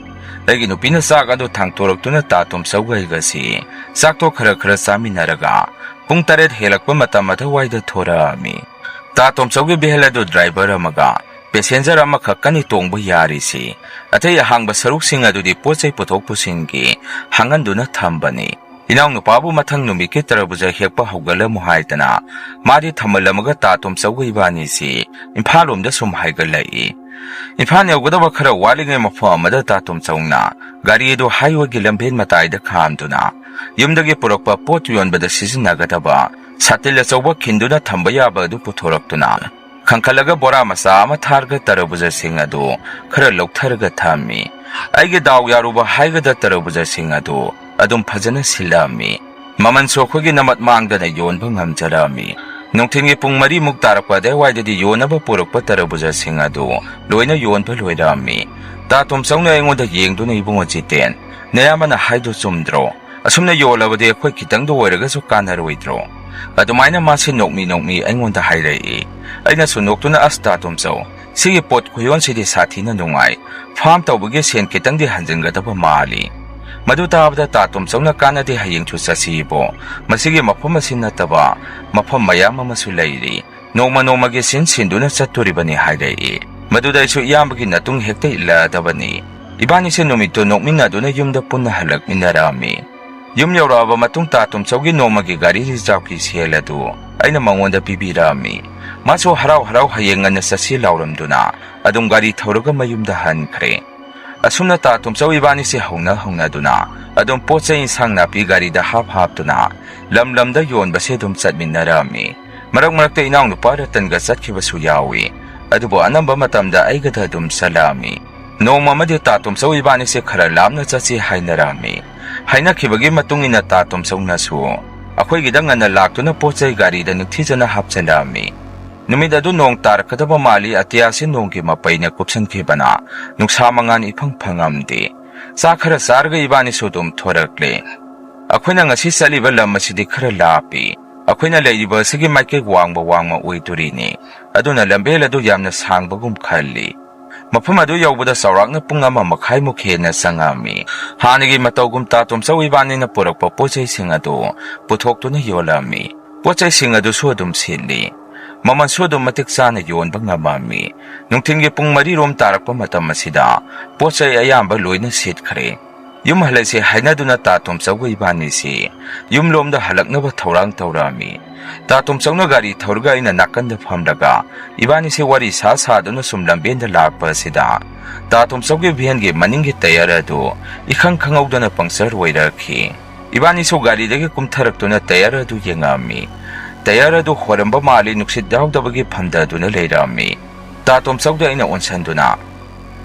ꯑꯩꯒꯤ ꯅꯨꯄꯤꯅ ꯆꯥꯛ ꯑꯗꯨ ꯊꯥꯡꯇꯣꯔꯛꯇꯨꯅ ꯇꯥ ꯇꯣꯝꯆꯧꯒ ꯑꯩꯒꯁꯤ ꯆꯥꯛꯇꯣ ꯈꯔ ꯆꯥꯃꯤꯟꯅꯔꯒ ꯄꯨꯡ 7 ꯍꯦꯜꯂꯛꯄ ꯃꯇꯝ ꯑꯗꯨꯋꯥꯏꯗ ꯊꯣꯔꯛꯑꯝꯃꯤ ꯇꯥ ꯇꯣꯝꯆꯧꯒꯤ ꯚꯦꯜ ꯑꯗꯨ ꯗ꯭ꯔꯥꯏꯚꯔ ꯑꯃꯒ ꯄꯦꯁꯦꯟꯖꯔ ꯑꯃꯈꯛꯀꯅꯤ ꯇꯣꯡꯕ ꯌꯥꯔꯤꯁꯤ ꯑꯇꯩ ꯑꯍꯥꯡꯕ ꯁꯔꯨꯛꯁꯤꯡ ꯑꯗꯨꯗꯤ ꯄꯣꯠꯆꯩ ꯄꯨꯊꯣꯛ ꯄꯨꯁꯤꯟꯒꯤ ꯍꯥꯡꯍꯟꯗꯨꯅ ꯊꯝꯕꯅꯤ ꯏꯅꯥꯎꯅꯨꯄꯥꯕꯨ ꯃꯊꯪ ꯅꯨꯃꯤꯠꯀꯤ ꯇꯔꯕꯨꯖꯥ ꯍꯦꯛꯄ ꯍꯧꯒꯠꯂꯝꯃꯨ ꯍꯥꯏꯗꯅ ꯃꯥꯗꯤ ꯊꯝꯃꯜꯂꯝꯃꯒ ꯇꯥ ꯇꯣꯝꯆꯧꯒ ꯏꯕꯥꯅꯤꯁꯤ ꯏꯝꯐꯥꯜ ꯂꯣꯝꯗ ꯁꯨꯝ ꯍꯥꯏꯒꯠꯂꯛꯏ ꯏꯝꯐꯥꯜ ꯌꯧꯒꯗꯕ ꯈꯔ ꯋꯥꯠꯂꯤꯉꯩ ꯃꯐꯝ ꯑꯃꯗ ꯇꯥ ꯇꯣꯝꯆꯧꯅ ꯒꯥꯔꯤ ꯑꯗꯨ ꯍꯥꯏꯋꯦꯒꯤ ꯂꯝꯕꯦꯟ ꯃꯇꯥꯏꯗ ꯈꯥꯝꯗꯨꯅ ꯌꯨꯝꯗꯒꯤ ꯄꯨꯔꯛꯄ ꯄꯣꯠ ꯌꯣꯟꯕꯗ ꯁꯤꯖꯤꯟꯅꯒꯗꯕ ꯁꯥꯇꯤꯜ ꯑꯆꯧꯕ ꯈꯤꯟꯗꯨꯅ ꯊꯝꯕ ꯌꯥꯕ ꯑꯗꯨ ꯄꯨꯊꯣꯔꯛꯇꯨꯅ ꯈꯪꯈꯠꯂꯒ ꯕꯣꯔꯥ ꯃꯆꯥ ꯑꯃ ꯊꯥꯔꯒ ꯇꯔꯕꯨꯖꯥꯁꯤꯡ ꯑꯗꯨ ꯈꯔ ꯂꯧꯊꯔꯒ ꯊꯝꯃꯤ ꯑꯩꯒꯤ ꯗꯥꯎ ꯌꯥꯔꯨꯕ ꯍꯥꯏꯒꯗ ꯇꯔꯕꯨꯖꯥꯁꯤꯡ ꯑꯗꯨ ꯑꯗꯨꯝ ꯐꯖꯅ ꯁꯤꯜꯂꯛꯑꯝꯃꯤ ꯃꯃꯜꯁꯨ ꯑꯩꯈꯣꯏꯒꯤ ꯅꯃꯠ ꯃꯥꯡꯗꯅ ꯌꯣꯟꯕ ꯉꯝꯖꯔꯛꯑꯝꯃꯤ ꯅꯨꯡꯊꯤꯟꯒꯤ ꯄꯨꯡ 4 ꯇꯥꯔꯛꯄ ꯑꯗꯨꯋꯥꯏꯗꯗꯤ ꯌꯣꯟꯅꯕ ꯄꯨꯔꯛꯄ ꯇꯔꯕꯨꯖꯥꯁꯤꯡ ꯑꯗꯨ ꯂꯣꯏꯅ ꯌꯣꯟꯕ ꯂꯣꯏꯔꯛꯑꯝꯃꯤ ꯇꯥ ꯇꯣꯝꯆꯧꯅ ꯑꯩꯉꯣꯟꯗ ꯌꯦꯡꯗꯨꯅ ꯏꯕꯨꯡꯉꯣ ꯖꯤꯇꯦꯟ ꯅꯌꯥꯝꯕꯅ ꯍꯥꯏꯗꯨ ꯆꯨꯝꯗ꯭ꯔꯣ ꯑꯁꯨꯝꯅ ꯌꯣꯜꯂꯕꯗꯤ ꯑꯩꯈꯣꯏ ꯈꯤꯇꯪꯗ ꯑꯣꯏꯔꯒꯁꯨ ꯀꯥꯟꯅꯔꯣꯏꯗ꯭ꯔꯣ ꯑꯗꯨꯃꯥꯏꯅ ꯃꯥꯁꯤ ꯅꯣꯛꯃꯤ ꯑꯩꯉꯣꯟꯗ ꯍꯥꯏꯔꯛꯏ ꯑꯩꯅꯁꯨ ꯅꯣꯛꯇꯨꯅ ꯑꯁ ꯇꯥ ꯇꯣꯝꯆꯧ ꯁꯤꯒꯤ ꯄꯣꯠ ꯈꯨꯌꯣꯟꯁꯤꯗꯤ ꯁꯥꯊꯤꯅ ꯅꯨꯡꯉꯥꯏ ꯐꯥꯔꯝ ꯇꯧꯕꯒꯤ ꯁꯦꯟ ꯈꯤꯇꯪꯗꯤ ꯍꯟꯖꯤꯟꯒꯗꯕ ꯃꯥꯜꯂꯤ ꯃꯗꯨ ꯇꯥꯕꯗ ꯇꯥ ꯇꯣꯝꯆꯧꯅ ꯀꯥꯟꯅꯗꯦ ꯍꯌꯦꯡꯁꯨ ꯆꯠꯁꯤꯕꯣ ꯃꯁꯤꯒꯤ ꯃꯐꯝ ꯑꯁꯤ ꯅꯠꯇꯕ ꯃꯐꯝ ꯃꯌꯥꯝ ꯑꯃꯁꯨ ꯂꯩꯔꯤ ꯅꯣꯡꯃꯒꯤ ꯁꯤꯟꯗꯨꯅ ꯆꯠꯇꯣꯔꯤꯕꯅꯤ ꯍꯥꯏꯔꯛꯏ ꯃꯗꯨꯗ ꯑꯩꯁꯨ ꯏꯌꯥꯝꯕꯒꯤ ꯅꯇꯨꯡ ꯍꯦꯛꯇ ꯏꯜꯂꯛꯑꯗꯕꯅꯤ ꯏꯕꯥꯅꯤꯁꯦ ꯅꯨꯃꯤꯠꯇꯨ ꯅꯣꯛꯃꯤꯟꯅꯗꯨꯅ ꯌꯨꯝꯗ ꯄꯨꯟꯅ ꯍꯜꯂꯛꯃꯤꯟꯅꯔꯛꯑꯝꯃꯤ ꯌꯨꯝ ꯌꯧꯔꯛꯑꯕ ꯃꯇꯨꯡ ꯇꯥ ꯇꯣꯝꯆꯧꯒꯤ ꯅꯣꯡꯃꯒꯤ ꯒꯥꯔꯤ ꯔꯤꯖꯥꯔꯕꯀꯤ ꯁꯦꯜ ꯑꯗꯨ ꯑꯩꯅ ꯃꯉꯣꯟꯗ ꯄꯤꯕꯤꯔꯛꯑꯝꯃꯤ ꯃꯥꯁꯨ ꯍꯔꯥꯎ ꯍꯌꯦꯡ ꯉꯟꯅ ꯆꯠꯁꯤ ꯂꯥꯎꯔꯝꯗꯨꯅ ꯑꯗꯨꯝ ꯒꯥꯔꯤ ꯊꯧꯔꯒ ꯃꯌꯨꯝꯗ ꯍꯟꯈ꯭ꯔꯦ ꯑꯁꯨꯝꯅ ꯇꯥ ꯇꯣꯝꯆꯧ ꯏꯕꯥꯅꯤꯁꯦ ꯍꯧꯅꯗꯨꯅ ꯑꯗꯨꯝ ꯄꯣꯠꯆꯩ ꯏꯟꯁꯥꯡ ꯅꯥꯄꯤ ꯒꯥꯔꯤꯗ ꯍꯥꯞꯇꯨꯅ ꯂꯝꯗ ꯌꯣꯟꯕꯁꯦ ꯑꯗꯨꯝ ꯆꯠꯃꯤꯟꯅꯔꯛꯑꯝꯃꯤ ꯃꯔꯛꯇ ꯏꯅꯥꯎꯅꯨꯄꯥ ꯔꯇꯟꯒ ꯆꯠꯈꯤꯕꯁꯨ ꯌꯥꯎꯏ ꯑꯗꯨꯕꯨ ꯑꯅꯝꯕ ꯃꯇꯝꯗ ꯑꯩꯒꯗ ꯑꯗꯨꯝ ꯆꯠꯂꯛꯑꯝꯃꯤ ꯅꯣꯡꯃ ꯑꯃꯗꯤ ꯇꯥ ꯇꯣꯝꯆꯧ ꯏꯕꯥꯅꯤꯁꯦ ꯈꯔ ꯂꯥꯞꯅ ꯆꯠꯁꯤ ꯍꯥꯏꯅꯔꯛꯑꯝꯃꯤ ꯍꯥꯏꯅꯈꯤꯕꯒꯤ ꯃꯇꯨꯡ ꯏꯟꯅ ꯇꯥ ꯇꯣꯝꯆꯧꯅꯁꯨ ꯑꯩꯈꯣꯏꯒꯤꯗ ꯉꯟꯅ ꯂꯥꯛꯇꯨꯅ ꯄꯣꯠꯆꯩ ꯒꯥꯔꯤꯗ ꯅꯤꯡꯊꯤꯖꯅ ꯍꯥꯞꯆꯜꯂꯛꯑꯝꯃꯤ ꯅꯨꯃꯤꯠ ꯑꯗꯨ ꯅꯣꯡ ꯇꯥꯔꯛꯀꯗꯕ ꯃꯥꯜꯂꯤ ꯑꯇꯤꯌꯥꯁꯤ ꯅꯣꯡꯒꯤ ꯃꯄꯩꯅ ꯀꯨꯞꯁꯟꯈꯤꯕꯅ ꯅꯨꯡꯁꯥ ꯃꯉꯥꯜ ꯏꯐꯪ ꯐꯪꯉꯝꯗꯦ ꯆꯥꯛ ꯈꯔ ꯆꯥꯔꯒ ꯏꯕꯥꯅꯤꯁꯨ ꯑꯗꯨꯝ ꯊꯣꯔꯛꯂꯦ ꯑꯩꯈꯣꯏꯅ ꯉꯁꯤ ꯆꯠꯂꯤꯕ ꯂꯝ ꯑꯁꯤꯗꯤ ꯈꯔ ꯂꯥꯞꯄꯤ ꯑꯩꯈꯣꯏꯅ ꯂꯩꯔꯤꯕ ꯑꯁꯤꯒꯤ ꯃꯥꯏꯀꯩ ꯋꯥꯡꯃ ꯑꯣꯏꯗꯣꯔꯤꯅꯤ ꯑꯗꯨꯅ ꯂꯝꯕꯦꯜ ꯑꯗꯨ ꯌꯥꯝꯅ ꯁꯥꯡꯕꯒꯨꯝ ꯈꯜꯂꯤ ꯃꯐꯝ ꯑꯗꯨ ꯌꯧꯕꯗ ꯆꯥꯎꯔꯥꯛꯅ ꯄꯨꯡ 1.5 ꯍꯦꯟꯅ ꯆꯪꯉꯝꯃꯤ ꯍꯥꯟꯅꯒꯤ ꯃꯇꯧꯒꯨꯝ ꯇꯥ ꯇꯣꯝꯆꯧ ꯏꯕꯥꯅꯤꯅ ꯄꯨꯔꯛꯄ ꯄꯣꯠꯆꯩꯁꯤꯡ ꯑꯗꯨ ꯄꯨꯊꯣꯛꯇꯨꯅ ꯌꯣꯜꯂꯝꯃꯤ ꯄꯣꯠꯆꯩꯁꯤꯡ ꯑꯗꯨꯁꯨ ꯑꯗꯨꯝ ꯁꯤꯠꯂꯤ ꯃꯃꯜꯁꯨ ꯑꯗꯨꯝ ꯃꯇꯤꯛ ꯆꯥꯅ ꯌꯣꯟꯕ ꯉꯝꯃꯝꯃꯤ ꯅꯨꯡꯊꯤꯟꯒꯤ ꯄꯨꯡ 4 ꯇꯥꯔꯛꯄ ꯃꯇꯝ ꯑꯁꯤꯗ ꯄꯣꯠꯆꯩ ꯑꯌꯥꯝꯕ ꯂꯣꯏꯅ ꯁꯤꯠꯈ꯭ꯔꯦ ꯌꯨꯝ ꯍꯜꯂꯁꯦ ꯍꯥꯏꯅꯗꯨꯅ ꯇꯥ ꯇꯣꯝꯆꯧꯒ ꯏꯕꯥꯅꯤꯁꯤ ꯌꯨꯝꯂꯣꯝꯗ ꯍꯜꯂꯛꯅꯕ ꯊꯧꯔꯥꯡ ꯇꯧꯔꯛꯑꯝꯃꯤ ꯇꯥ ꯇꯣꯝꯆꯧꯅ ꯒꯥꯔꯤ ꯊꯧꯔꯒ ꯑꯩꯅ ꯅꯥꯀꯟꯗ ꯐꯝꯂꯒ ꯏꯕꯥꯅꯤꯁꯤ ꯋꯥꯔꯤ ꯁꯥꯗꯨꯅ ꯁꯨꯝ ꯂꯝꯕꯦꯟꯗ ꯂꯥꯛꯄ ꯑꯁꯤꯗ ꯇꯥ ꯇꯣꯝꯆꯧꯒꯤ ꯚꯦꯟꯒꯤ ꯃꯅꯤꯡꯒꯤ ꯇꯌꯔ ꯑꯗꯨ ꯏꯈꯪ ꯈꯪꯍꯧꯗꯅ ꯄꯪꯆꯔ ꯑꯣꯏꯔꯛꯈꯤ ꯏꯕꯥꯅꯤꯁꯨ ꯒꯥꯔꯤꯗꯒꯤ ꯀꯨꯝꯊꯔꯛꯇꯨꯅ ꯇꯌꯔ ꯑꯗꯨ ꯌꯦꯡꯉꯝꯃꯤ ꯇꯌꯔ ꯑꯗꯨ ꯍꯣꯔꯝꯕ ꯃꯥꯜꯂꯤ ꯅꯨꯡꯁꯤꯠ ꯌꯥꯎꯗꯕꯒꯤ ꯐꯝꯗꯗꯨꯅ ꯂꯩꯔꯝꯃꯤ ꯇꯥ ꯇꯣꯝꯆꯧꯗ ꯑꯩꯅ ꯑꯣꯟꯁꯟꯗꯨꯅ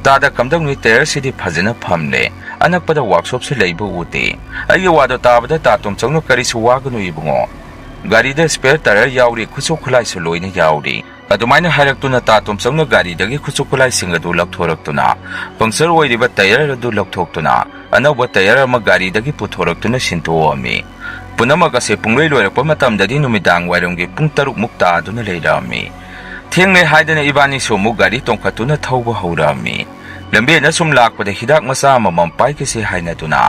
ꯇꯥꯗ ꯀꯝꯗꯧꯅꯤ ꯇꯌꯔꯁꯤꯗꯤ ꯐꯖꯅ ꯐꯝꯂꯦ ꯑꯅꯛꯄꯗ ꯋꯥꯛꯁꯣꯞꯁꯨ ꯂꯩꯕ ꯎꯗꯦ ꯑꯩꯒꯤ ꯋꯥꯗꯣ ꯇꯥꯕꯗ ꯇꯥ ꯇꯣꯝꯆꯧꯅ ꯀꯔꯤꯁꯨ ꯋꯥꯒꯅꯨ ꯏꯕꯨꯡꯉꯣ ꯒꯥꯔꯤꯗ ꯁ꯭ꯄꯦꯌꯔ ꯇꯌꯔ ꯌꯥꯎꯔꯤ ꯈꯨꯠꯁꯨ ꯈꯨꯠꯂꯥꯏꯁꯨ ꯂꯣꯏꯅ ꯌꯥꯎꯔꯤ ꯑꯗꯨꯃꯥꯏꯅ ꯍꯥꯏꯔꯛꯇꯨꯅ ꯇꯥ ꯇꯣꯝꯆꯧꯅ ꯒꯥꯔꯤꯗꯒꯤ ꯈꯨꯠꯁꯨ ꯈꯨꯠꯂꯥꯏꯁꯤꯡ ꯑꯗꯨ ꯂꯧꯊꯣꯔꯛꯇꯨꯅ ꯄꯪꯆꯔ ꯑꯣꯏꯔꯤꯕ ꯇꯌꯔ ꯑꯗꯨ ꯂꯧꯊꯣꯛꯇꯨꯅ anauba tayar ama garidagi puthoraktuna sintoami. Punamak ase pungloi loirakpa matamdadi numidang wairumgi pung 6 muk taaduna leirami. Thengnai haidana ibani su muk gari tongkhatuna thauba haurami. Lambena sum lakpada hidak masa amamam paikase hainaduna.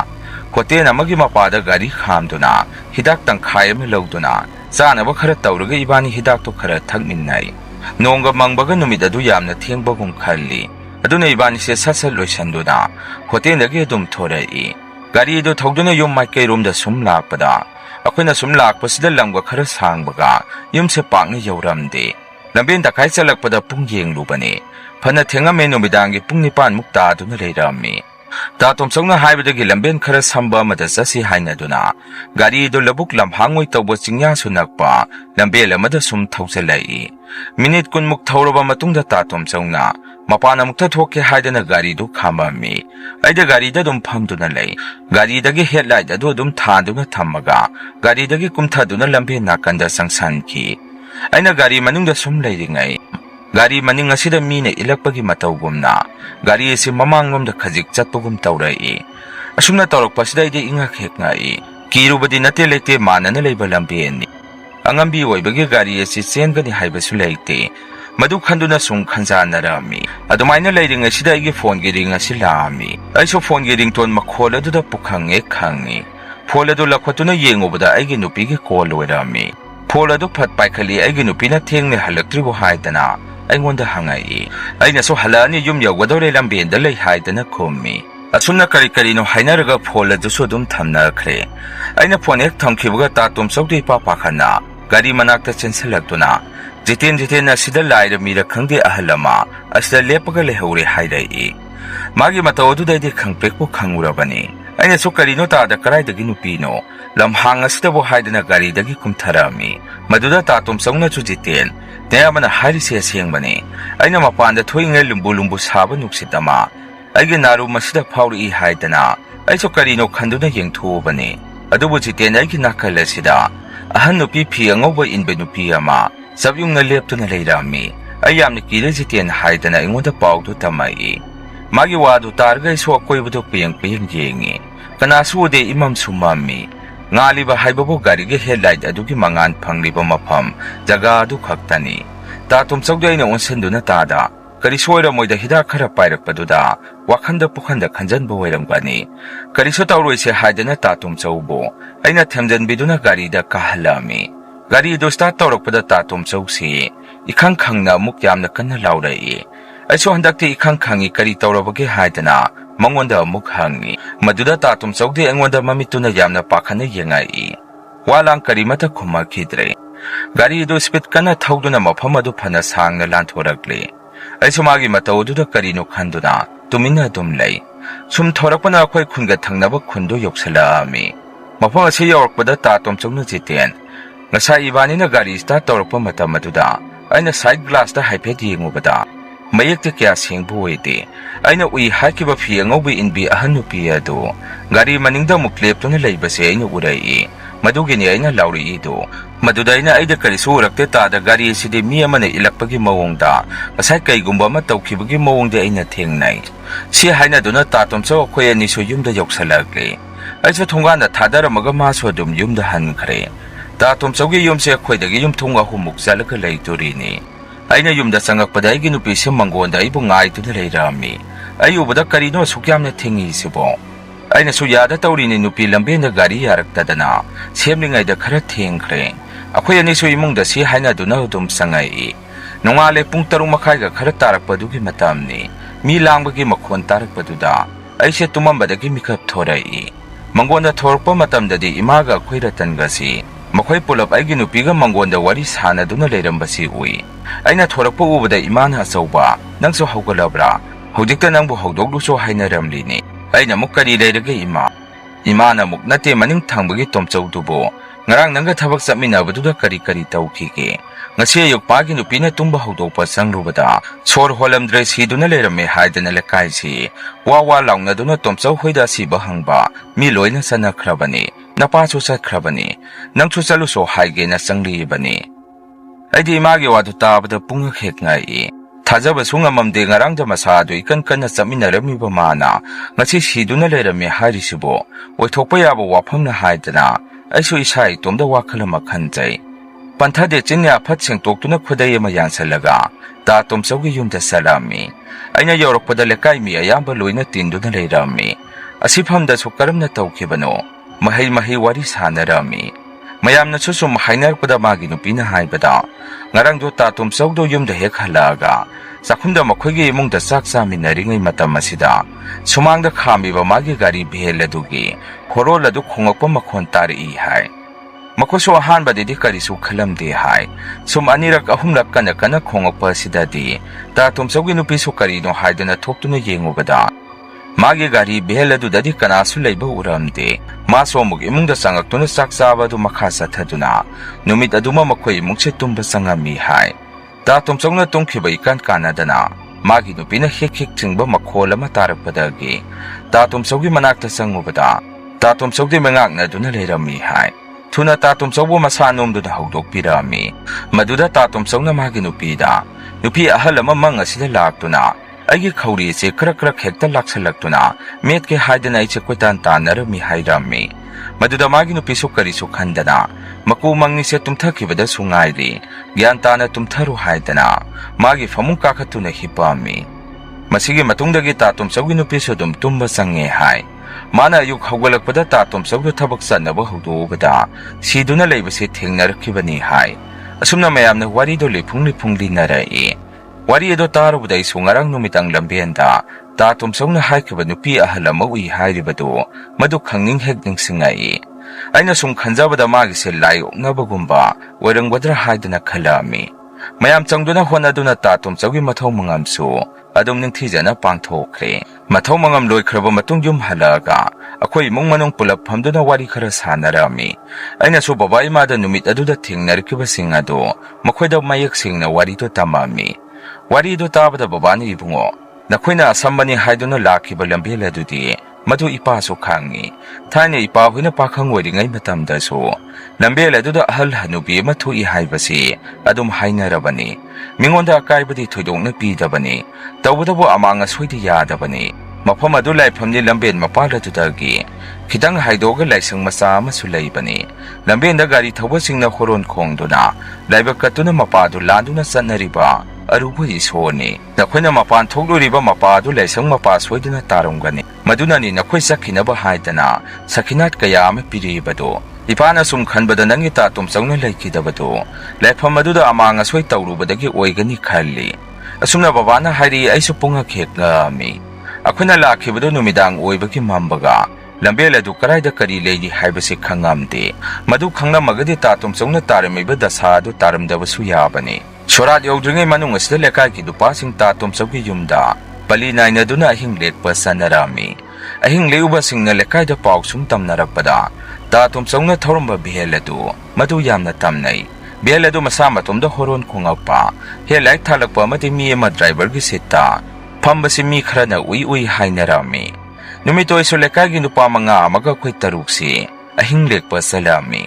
Hotel amagi mapada gari khamduna hidak tangkhai ama lauduna chanaba khara tawraga ibani hidak to khara thakminnai. Nongga mangbaga numid adu yamna thengbagum khalli. Aduna ibani se sasal loisanduna hotel dagi dum thorai. Gari do thogduna yum maikai room da sum lakpada. Akoina sum lakpasida lamga khara sangbaga yum se pakna yauramde. Lamben takai chalakpada pung yenglubani. Phana thengame numidangi pung 9 mukta aduna leirami. Tatom songna haibadagi lamben khara samba amada chasi hainaduna gari do labuk lamhangoi tawba chingya sunakpa lambel amada sum thausalai minute kun muk thauroba matungda tatom songna mapana mukta thokke haidana gari do khambami aida gari da dum phamduna lei gari dagi headlight adu dum thanduna thammaga gari dagi kumthaduna lambe nakanda sangsanki aina gari manungda sum leiringai gari maning asida mine ilakpagi matawgumna gari ase mamangomda khajik chatpagum tawrai asumna tawrakpasida ide inga khekngai kirubadi nate lete manana leiba lambeni angambi oibagi gari ase chengani haibasu leite madu khanduna sum khanjanarami adumaina leiring asida ige phone gi ring asilami aiso phone gi rington makhola duda pukhange khangi phone adu lakhotuna yengobada aige nupigi call loirami phone adu phat paikhali aige nupina thengne halaktribo haidana aingonda hangai aina so halani yum yawgadore lambenda lei haidana khommi asuna kari kari no hainaraga phol adu so dum thamna khre aina phone ek thamkhibuga tatom sokti pa pakhana gari manakta chensalakduna jiten asida laira mira khangde ahalama asida lepaga lehore hairai magi matawodu dai khangpekpo khangurabani aina so kari no ta da karai dagi nupino lamhang asida bo haidana gari dagi kumtharami maduda tatom songna chu jiten Tayamana harise sengbani aina mapanda thoinga lumbu saba nuksitama aige naru masida phawri haidana aiso karino khanduna yengthubani adubu jiten aigi nakalasida ahan nupi phi angauba inbe nupi ama sabyungna leptuna leirami ayamni kire jiten haidana ingoda pawdu tamai magi wadu targa iso koibudo piyang yengi kanasu de imam sumami Ngaliba haibabu gari ge headlight adugi mangan phangliba mafam jaga adu khaktani tatum chawdaina onsenduna tada kari soira moida hida khara pairakpaduda wakhanda pukhanda khanjanba wairamgani kari so tawroise haidana tatum chawbo aina themjanbiduna gari da kahalami gari do start tawrakpada tatum chawsi ikhang khangna muk yamna kanna laurai aiso handakti ikhang khangi kari tawrabage haidana Mangonda muk hangi maduda tatum chawde angonda mamituna yamna pakhana yengai walang karimata khuma khidre gari do speed kana thauduna mafam adu phana sangna lanthorakle aisumagi matawduda karino khanduna tumina dumlai sum thorakpana akhoi khunga thangnaba khundo yoksalami mafam ase yorakpada tatum chawna jiten ngasa ibanina gari start tawrakpa matam aduda aina side glass da haipet yengubada mayekte kya sengbu wede aina ui hakiba phi angaubi inbi ahanupi adu gari maningda muklep tuna leibase aina urai madugini aina lauri idu maduda aina aida karisu rakte ta da gari sidi mi amane ilakpagi mawongda asai kaigumba ma tawkhibagi mawongda aina thengnai si haina duna tatom chaw khoi ani so yumda yoksalakle aisa thongana thadaramaga ma so dum yumda hankhre tatom chawgi yumse khoidagi yum thonga humuk jalaka leiturini aina yumda sangakpada igi nupi se mangonda ibu ngai tu leirami ayubada karino sukyamne thingi sibo aina su yada tawrini nupi lambenda gari yaraktadana semlingai da khara thengkhre akhoi ani su imungda si haina duna dum sangai nongale pung 3 makhai ga khara tarakpadugi matamni mi langbagi makhon tarakpaduda aise tumambadagi mikap thorai mangonda thorpa matamdadi imaga khoiratan gasi makhoi pulap aigi nupiga mangonda wari sanaduna leirambasi ui aina thorakpa ubada imana achauba nangso haugalabra hojikta nangbu hawdokluso hainaramlini aina mukkari leirage imana muknate maning thangbagi tomchaudubo ngarang nanga thabak chapminabaduda kari tawkhige ngase yokpagi nupina tumba hawdokpa changrubada sor holamdre siduna leirame haidana lekaisi wawa laungnaduna tomchau hoida siba hangba mi loina sanakhrabani napachu satkrabani nangchu chaluso haige na changribani aidi imagi wadu tabada punga khekngai Thajabasung amamde ngarangda masado ikan kana chaminaramiba mana ngasi siduna leirami hairisibo oithokpa yaba wafamna haidana aisu isa itomda wakhal ama khanjai panthade chinya phat sengtoktuna khudai ama yansalaga ta tomsaugi yumda salami aina yorokpada lekai mi ayamba loina tinduna leirami asifamda sukaramna tawkhibano mahai wari sanarami mayamna susum hainarpada magi nupina haibada ngarangdo ta tomsaugdo yumda hek halaga Sakhumda makhoigi imungda chak chaminaringai matam asida sumangda khamiba magi gari bhel adugi horol adu khongakpa makhon tari hai makoso ahanbadidi karisu khalamde hai sum anirak ahumrak kana khongakpa sidadi ta tumsaugi nupisu karino haidana thoktuna yengubada magi gari bhel adu dadi kanasu leiba uramde maso mug imungda changaktuna chak chaba du makha sathaduna numit aduma makhoi mungse tumba changami hai Ta tumsongna tungkhiba ikan kanadana magi nupina hek chingba makhola ma tarakpadagi ta tumsogi manakta sangubada ta tumsogdi mengakna duna leirami hai thuna ta tumsogbu masanumduna hawdok pirami maduda ta tumsongna magi nupida nupi ahal ama mang asida laktuna aigi khawri che krak hekta laksalактuna metke haidana iche koitan tanarami hairami maduda magi nupisu karisu khandana maku mangni se tumthakibada sungairi gyan tana tumtharu haidana magi famung kakhatuna hipami masigi matungdagi ta tumsaugi nupisu dum tumba sange hai mana ayuk hawgalakpada ta tumsaugi thabak sanaba hawdobada siduna leibase thengnarakibani hai asumna mayamna wari do lifungli narai wari edo tarubudai sungarang numitang lambenda ta tumsongna haikaba nupi ahalama ui hairibado madu khangning hekning singai aina sum khanjabada magi se lai oknabagumba warangbadra haidana khalami mayam changduna honaduna ta tumsaugi mathau mangamsu adum ningthijana pangthokre mathau mangam loikraba matung yum halaga akhoi mungmanung pulap phamduna wari khara sanarami aina su baba imada numit aduda thingnarkiba singado makhoida mayak singna wari to tamami wari do tabada babani ibungo nakoina asambani haiduna lakhiba lambe ladudi madu ipa so khangi thane ipa huina pakhang oiringai matamda so lambe laduda ahal hanubi mathu I haibasi adum hainarabani mingonda akaibadi thoidongna pidabani tawbadabu amanga soidi yadabani mafam adu laifamni lamben mapaladudagi khidang haidoga laisang macha ama sulaibani lambenda gari thawasingna horon khongduna laibakatuna mapadu landuna sanariba arubu isoni nakoina mapan thogluriba mapadu laisang mapa soiduna tarumgani madunani nakoi sakhinaba haidana sakhinat kaya ama piribado ipana sum khanbada nangi ta tumsangna laikidabado laifam maduda amanga soi tawrubadagi oigani khalli asumna babana hairi aisu punga khekngami akhuna lakhibado numidang oibaki mambaga lambela du karaida kari leidi haibase khangamde madu khangna magadi ta tumsongna taramiba dasa du taramdabasu yabani Shorat yawdringai manung asida lekai ki dupa sing ta tumsaugi yumda pali naina duna ahing lekpa sanarami ahing leuba singna lekai da pauk sum tamnarakpada ta tumsaungna thorumba biheladu madu yamna tamnai biheladu masa matumda horon khungakpa he laik thalakpa mati mi ema driver gi sitta phambasi mi kharana ui hainarami numito isu lekai gi dupa manga amaga khoi taruksi ahing lekpa salami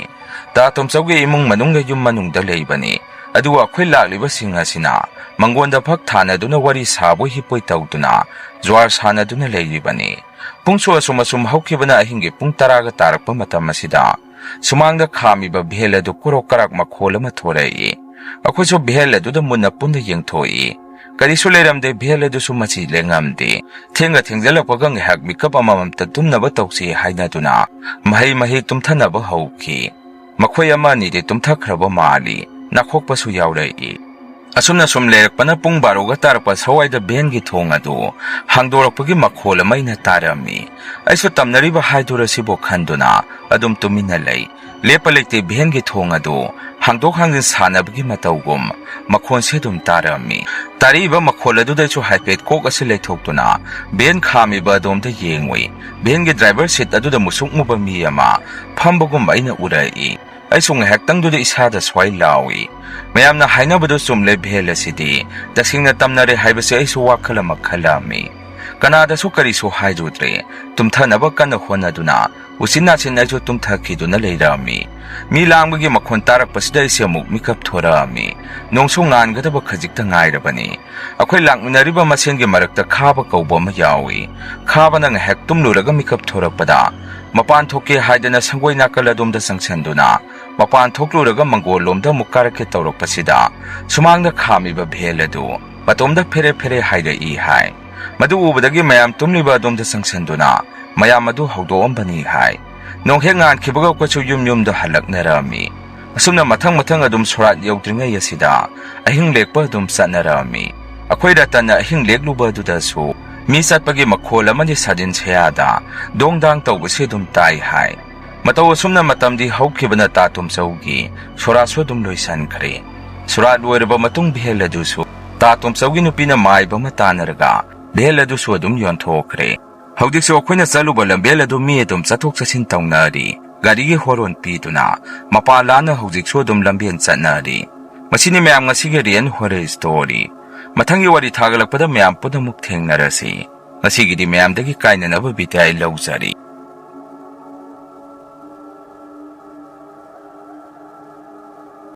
ta tumsaugi imung manungga yum manungda leibani aduwa khoi lakliba singasina mangonda phak thanaduna wari sabo hipoi tawduna jwar sanaduna leiribani pungso asum hawkhibana ahingi pung 10 ga tarakpa matam asida sumangda khamiba bheladu kurokarak makholama thorai akhoso bheladu da munna punda yengthoi karisu leiramde bheladu sumachi lengamde thenga thengjalakpa gang hak mikap amamam tatumnaba tawsi hainaduna mahi tumthanaba hawki makhoi amani de tumthakhraba mali nakhokpasu yaurai asumna sum lerakpana pung 12 ga tarpa sawaida bengi thong adu hangdorakpagi makhola maina tarami aisu tamnariba haidura sibo khanduna adum tumina lei lepalekte bengi thong adu hangdok hangin sanabagi matawgum makhon sedum tarami tariba makhola du daichu haipet kok asile thoktuna ben khami ba domda yengoi bengi driver seat adu da musuk muba mi ama phambagum aina urai aisung hektang du isada swai lawi mayamna hainabadu sumle bhela sidi dasingna tamnare haibase aisu wakhala makhalami ꯀꯅꯥꯗꯁꯨ ꯀꯔꯤꯁꯨ ꯍꯥꯏꯔꯨꯗ꯭ꯔꯦ ꯇꯨꯝꯊꯅꯕ ꯀꯟꯅ ꯍꯣꯠꯅꯗꯨꯅ ꯎꯆꯤꯟ ꯅꯥꯆꯤꯟ ꯑꯩꯁꯨ ꯇꯨꯝꯊꯈꯤꯗꯨꯅ ꯂꯩꯔꯝꯃꯤ ꯃꯤ ꯂꯥꯡꯕꯒꯤ ꯃꯈꯣꯟ ꯇꯥꯔꯛꯄꯁꯤꯗ ꯑꯩꯁꯦ ꯑꯃꯨꯛ ꯃꯤꯀꯞ ꯊꯣꯔꯛꯑꯝꯃꯤ ꯅꯣꯡꯁꯨ ꯉꯥꯟꯒꯗꯕ ꯈꯖꯤꯛꯇ ꯉꯥꯏꯔꯕꯅꯤ ꯑꯩꯈꯣꯏ ꯂꯥꯛꯃꯤꯟꯅꯔꯤꯕ ꯃꯁꯦꯟꯒꯤ ꯃꯔꯛꯇ ꯈꯥꯕ ꯀꯧꯕ ꯑꯃ ꯌꯥꯎꯏ ꯈꯥꯕꯅ ꯉꯥꯏꯍꯥꯛ ꯇꯨꯝꯂꯨꯔꯒ ꯃꯤꯀꯞ ꯊꯣꯔꯛꯄꯗ ꯃꯄꯥꯟ ꯊꯣꯛꯀꯦ ꯍꯥꯏꯗꯅ ꯁꯪꯒꯣꯏ ꯅꯥꯀꯜ ꯑꯗꯣꯝꯗ ꯆꯪꯁꯤꯟꯗꯨꯅ ꯃꯄꯥꯟ ꯊꯣꯛꯂꯨꯔꯒ ꯃꯪꯒꯣꯜꯂꯣꯝꯗ ꯑꯃꯨꯛ ꯀꯥꯔꯛꯀꯦ ꯇꯧꯔꯛꯄꯁꯤꯗ ꯁꯨꯃꯥꯡꯗ ꯈꯥꯝꯃꯤꯕ ꯚꯦꯜ ꯑꯗꯨ ꯃꯇꯣꯝꯗ ꯐꯦꯔꯦ ꯐꯦꯔꯦ ꯍꯥꯏꯔꯛꯏ ꯍꯥꯏ ꯃꯗꯨ ꯎꯕꯗꯒꯤ ꯃꯌꯥꯝ ꯇꯨꯝꯂꯤꯕ ꯑꯗꯣꯝꯗ ꯆꯪꯁꯤꯟꯗꯨꯅ ꯃꯌꯥꯝ ꯑꯗꯨ ꯍꯧꯗꯣꯛꯑꯝꯕꯅꯤ ꯍꯥꯏ ꯅꯣꯡꯍꯦꯛ ꯉꯥꯟꯈꯤꯕꯒ ꯑꯩꯈꯣꯏꯁꯨ ꯌꯨꯝꯗ ꯍꯜꯂꯛꯅꯔꯝꯃꯤ ꯑꯁꯨꯝꯅ ꯃꯊꯪ ꯑꯗꯨꯝ ꯁꯣꯔꯥꯠ ꯌꯧꯗ꯭ꯔꯤꯉꯩ ꯑꯁꯤꯗ ꯑꯍꯤꯡ ꯂꯦꯛꯄ ꯑꯗꯨꯝ ꯆꯠꯅꯔꯝꯃꯤ ꯑꯩꯈꯣꯏ ꯔꯇꯟꯅ ꯑꯍꯤꯡ ꯂꯦꯛꯂꯨꯕ ꯑꯗꯨꯗꯁꯨ ꯃꯤ ꯆꯠꯄꯒꯤ ꯃꯈꯣꯜ ꯑꯃꯗꯤ ꯁꯥꯗꯤꯟ ꯁꯦꯌꯥꯗ ꯗꯣꯡꯗꯥꯡ ꯇꯧꯕꯁꯤ ꯑꯗꯨꯝ ꯇꯥꯏ ꯍꯥꯏ ꯃꯇꯧ ꯑꯁꯨꯝꯅ ꯃꯇꯝꯗꯤ ꯍꯧꯈꯤꯕꯅ ꯇꯥ ꯇꯣꯝꯆꯧꯒꯤ ꯁꯣꯔꯥꯠꯁꯨ ꯑꯗꯨꯝ ꯂꯣꯏꯁꯤꯟꯈ꯭ꯔꯦ ꯁꯣꯔꯥꯠ ꯂꯣꯏꯔꯕ ꯃꯇꯨꯡ ꯚꯦꯜ ꯑꯗꯨꯁꯨ ꯇꯥ ꯇꯣꯝꯆꯧꯒꯤ ꯅꯨꯄꯤꯅ ꯃꯥꯏꯕ ꯑꯃ ꯇꯥꯟꯅꯔꯒ ꯚꯦꯜ ꯑꯗꯨꯁꯨ ꯑꯗꯨꯝ ꯌꯣꯟꯊꯣꯛꯈ꯭ꯔꯦ ꯍꯧꯖꯤꯛꯁꯨ ꯑꯩꯈꯣꯏꯅ ꯆꯠꯂꯨꯕ ꯂꯝꯕꯦꯜ ꯑꯗꯨ ꯃꯤ ꯑꯗꯨꯝ ꯆꯠꯊꯣꯛ ꯆꯠꯁꯤꯟ ꯇꯧꯅꯔꯤ ꯒꯥꯔꯤꯒꯤ ꯍꯣꯔꯣꯟ ꯄꯤꯗꯨꯅ ꯃꯄꯥꯟ ꯂꯥꯟꯅ ꯍꯧꯖꯤꯛꯁꯨ ꯑꯗꯨꯝ ꯂꯝꯕꯦꯟ ꯆꯠꯅꯔꯤ ꯃꯁꯤꯅꯤ ꯃꯌꯥꯝ ꯉꯁꯤꯒꯤ ꯔꯤꯌꯦꯜ ꯍꯣꯔꯔ ꯁ꯭ꯇꯣꯔꯤ ꯃꯊꯪꯒꯤ ꯋꯥꯔꯤ ꯊꯥꯒꯠꯂꯛꯄꯗ ꯃꯌꯥꯝ ꯄꯨꯟꯅꯃꯨꯛ ꯊꯦꯡꯅꯔꯁꯤ ꯉꯁꯤꯒꯤꯗꯤ ꯃꯌꯥꯝꯗꯒꯤ ꯀꯥꯏꯅꯅꯕ ꯕꯤꯗꯥꯏ ꯂꯧꯖꯔꯤ